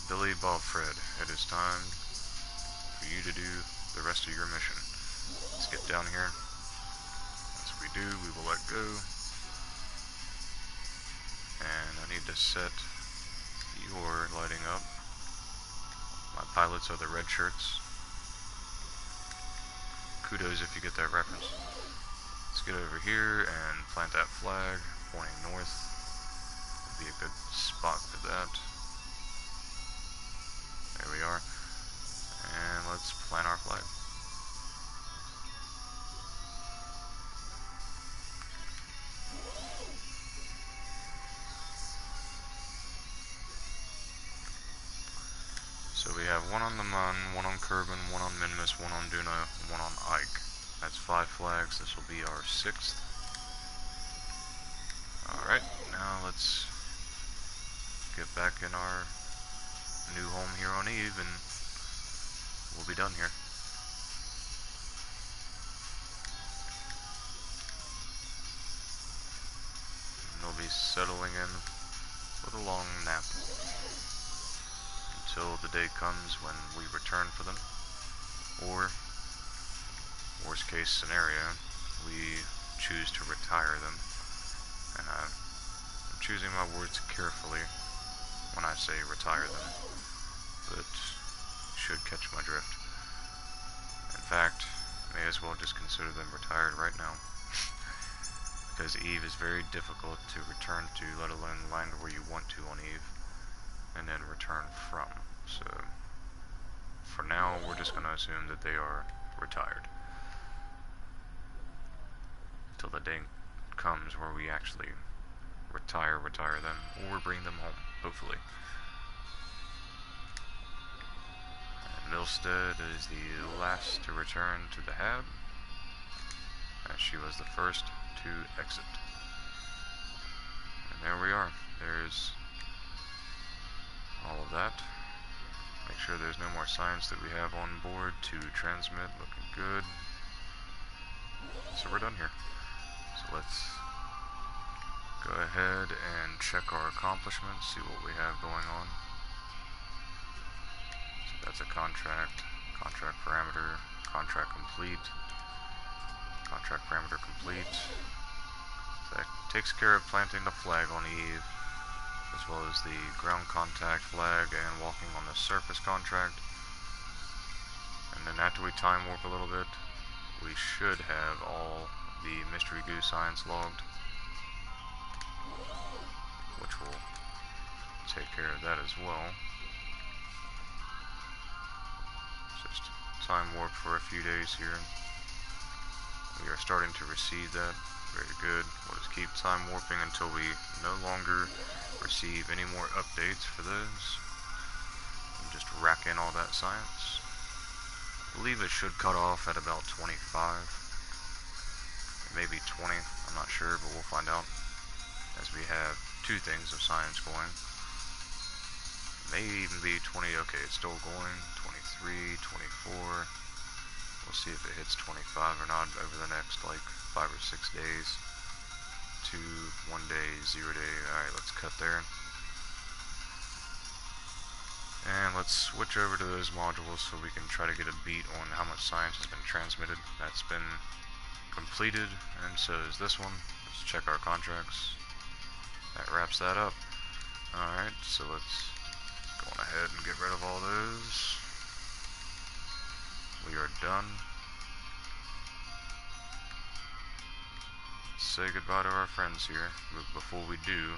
Billy Bob Fred, it is time for you to do the rest of your mission. Let's get down here. Once we do, we will let go. And I need to set your lighting up. My pilots are the red shirts. Kudos if you get that reference. Let's get over here and plant that flag pointing north. Would be a good spot for that. There we are. And let's plant our flag. So we have one on the Mun, one on Kerbin, one on Minmus, one on Duna, one on Ike. That's 5 flags. This will be our 6th. Alright, now let's get back in our new home here on Eve and we'll be done here. And they'll be settling in with a long nap until the day comes when we return for them, or worst case scenario, we choose to retire them. And I'm choosing my words carefully when I say retire them, but should catch my drift. In fact, may as well just consider them retired right now. Because Eve is very difficult to return to, let alone land where you want to on Eve, and then return from. So, for now, we're just going to assume that they are retired. Till the day comes where we actually retire them, or bring them home, hopefully. And Milstead is the last to return to the hab, as she was the first to exit. And there we are. There's all of that. Make sure there's no more signs that we have on board to transmit. Looking good. So we're done here. So let's go ahead and check our accomplishments, see what we have going on. So that's a contract parameter, contract complete, contract parameter complete. So that takes care of planting the flag on Eve, as well as the ground contact flag and walking on the surface contract. And then after we time warp a little bit, we should have all the mystery goo signs logged, which will take care of that as well. Just time warp for a few days here. We are starting to receive that. Very good. We'll just keep time warping until we no longer receive any more updates for those. And just rack in all that science. I believe it should cut off at about 25. Maybe 20. I'm not sure, but we'll find out. As we have 2 things of science going. May even be 20. Okay, it's still going. 23, 24. We'll see if it hits 25 or not over the next like 5 or 6 days. 2, 1 day, 0 day. Alright, let's cut there. And let's switch over to those modules so we can try to get a beat on how much science has been transmitted. That's been completed, and so is this one. Let's check our contracts. That wraps that up. Alright, so let's go on ahead and get rid of all those. We are done. Say goodbye to our friends here, but before we do,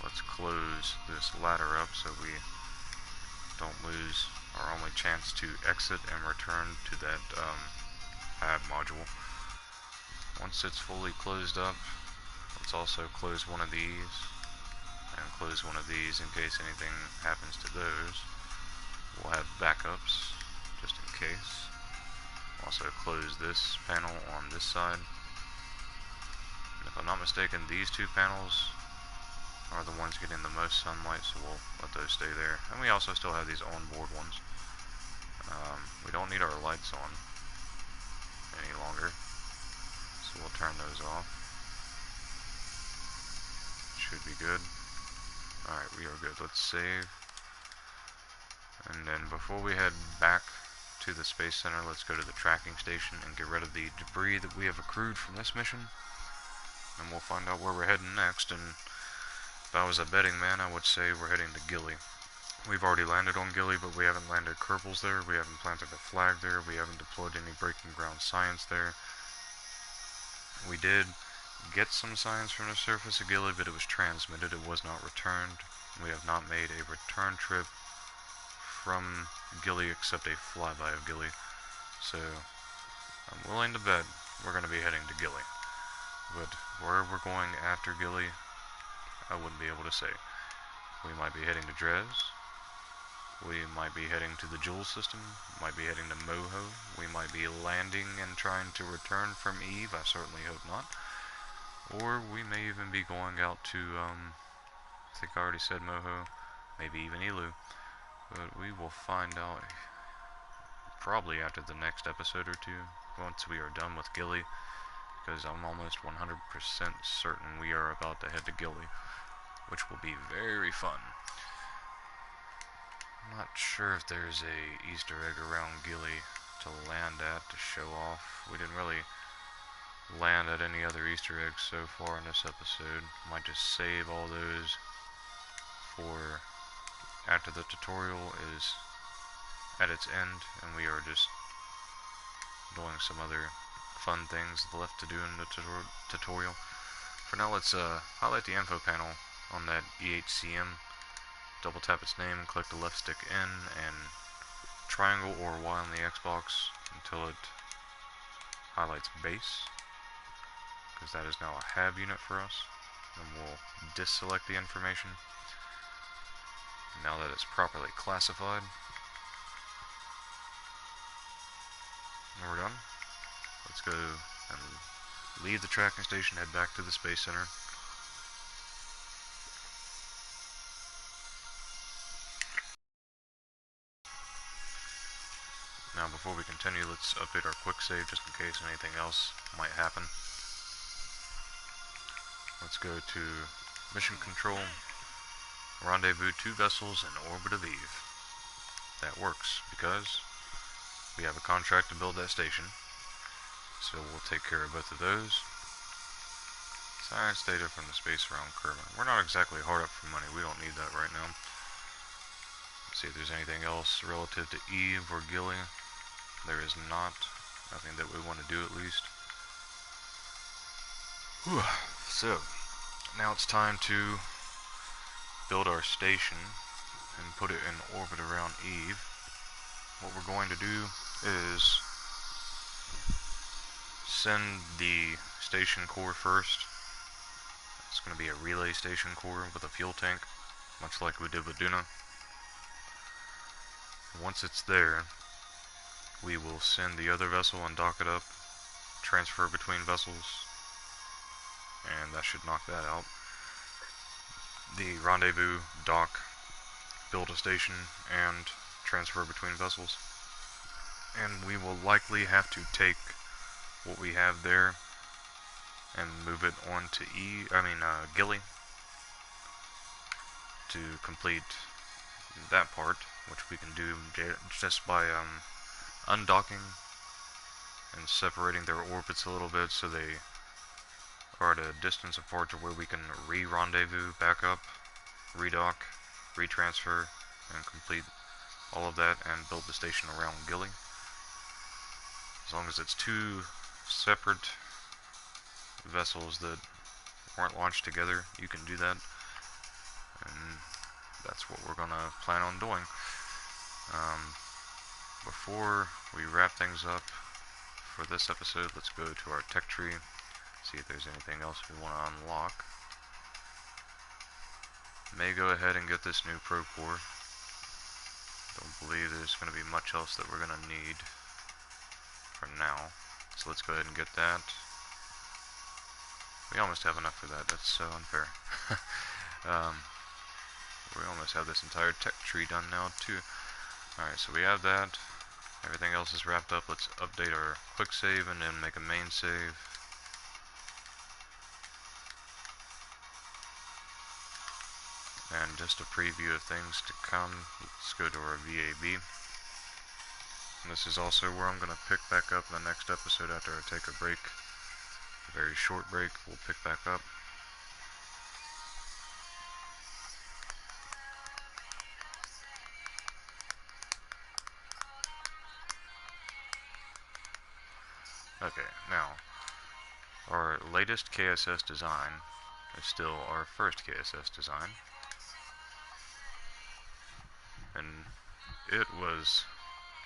let's close this ladder up so we don't lose our only chance to exit and return to that hab module. Once it's fully closed up, let's also close one of these and close one of these in case anything happens to those. We'll have backups just in case. Also close this panel on this side. And if I'm not mistaken, these 2 panels are the ones getting the most sunlight, so we'll let those stay there. And we also still have these onboard ones. We don't need our lights on any longer, so we'll turn those off. Should be good. Alright, we are good. Let's save. And then before we head back to the Space Center, let's go to the tracking station and get rid of the debris that we have accrued from this mission. And we'll find out where we're heading next. And if I was a betting man, I would say we're heading to Gilly. We've already landed on Gilly, but we haven't landed Kerbals there. We haven't planted a flag there. We haven't deployed any breaking ground science there. We did get some science from the surface of Gilly, but it was transmitted. It was not returned. We have not made a return trip from Gilly except a flyby of Gilly. So I'm willing to bet we're going to be heading to Gilly. But where we're going after Gilly, I wouldn't be able to say. We might be heading to Drez. We might be heading to the Jewel system. Might be heading to Moho. We might be landing and trying to return from Eve. I certainly hope not. Or we may even be going out to, I think I already said Moho. Maybe even Elu. But we will find out probably after the next episode or two, once we are done with Gilly, because I'm almost 100% certain we are about to head to Gilly, which will be very fun. I'm not sure if there's a Easter egg around Gilly to land at to show off. We didn't really land at any other Easter eggs so far in this episode. Might just save all those for after the tutorial is at its end and we are just doing some other fun things left to do in the tutorial. For now, let's highlight the info panel on that EHCM, double tap its name, click the left stick in, and triangle or Y on the Xbox until it highlights base, because that is now a HAB unit for us, and we'll deselect the information. Now that it's properly classified, and we're done. Let's go and leave the tracking station, head back to the Space Center. Now before we continue, let's update our quick save just in case anything else might happen. Let's go to Mission Control, rendezvous 2 vessels in orbit of Eve. That works because we have a contract to build that station, so we'll take care of both of those. Science data from the space around Kerbal. We're not exactly hard up for money, we don't need that right now. Let's see if there's anything else relative to Eve or Gilly. There is not. Nothing that we want to do, at least. Whew. So, now it's time to build our station and put it in orbit around Eve. What we're going to do is send the station core first. It's going to be a relay station core with a fuel tank, much like we did with Duna. Once it's there, we will send the other vessel and dock it up, transfer between vessels, and that should knock that out. The rendezvous, dock, build a station, and transfer between vessels. And we will likely have to take what we have there and move it on to Gilly to complete that part, which we can do just by undocking and separating their orbits a little bit so they are at a distance apart to where we can re-rendezvous back up, redock, retransfer, and complete all of that and build the station around Gilly. As long as it's 2 separate vessels that weren't launched together, you can do that, and that's what we're gonna plan on doing. Before we wrap things up for this episode, let's go to our tech tree, see if there's anything else we want to unlock. May go ahead and get this new probe core. Don't believe there's going to be much else that we're going to need for now, so let's go ahead and get that. We almost have enough for that. That's so unfair. We almost have this entire tech tree done now too. Alright, so we have that. Everything else is wrapped up. Let's update our quick save and then make a main save. And just a preview of things to come, let's go to our VAB. And this is also where I'm going to pick back up in the next episode after I take a break. A very short break, we'll pick back up. Okay, now, our latest KSS design is still our first KSS design. And it was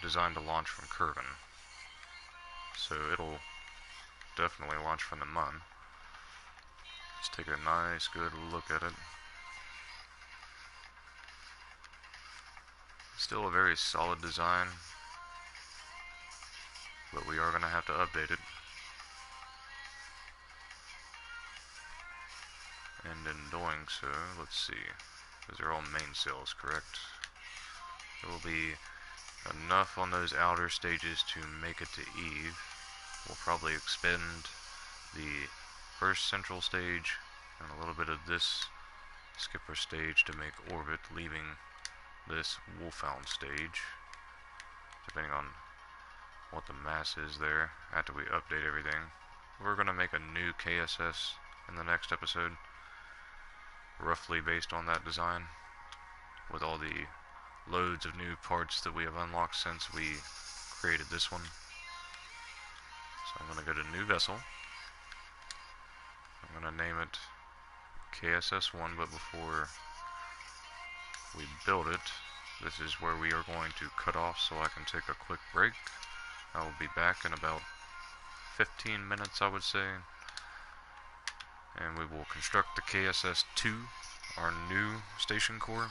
designed to launch from Kerbin. So it'll definitely launch from the Mun. Let's take a nice good look at it. Still a very solid design, but we are going to have to update it. And in doing so, let's see, those are all mainsails, correct? There will be enough on those outer stages to make it to Eve. We'll probably expend the first central stage and a little bit of this skipper stage to make orbit, leaving this Wolfhound stage, depending on what the mass is there after we update everything. We're going to make a new KSS in the next episode, roughly based on that design, with all the loads of new parts that we have unlocked since we created this one. So I'm going to go to new vessel. I'm going to name it KSS1, but before we build it, this is where we are going to cut off so I can take a quick break. I will be back in about 15 minutes, I would say, and we will construct the KSS2, our new station core.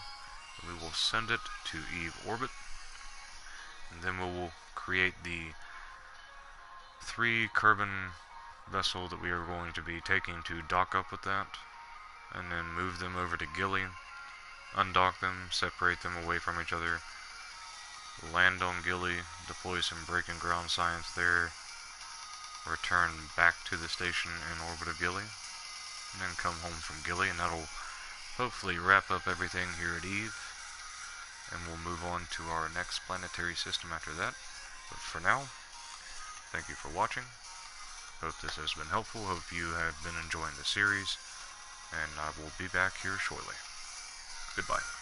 We will send it to Eve orbit, and then we will create the 3 Kerbin vessel that we are going to be taking to dock up with that, and then move them over to Gilly, undock them, separate them away from each other, land on Gilly, deploy some break and ground science there, return back to the station in orbit of Gilly, and then come home from Gilly, and that'll hopefully wrap up everything here at Eve, and we'll move on to our next planetary system after that. But for now, thank you for watching. Hope this has been helpful. Hope you have been enjoying the series, and I will be back here shortly. Goodbye.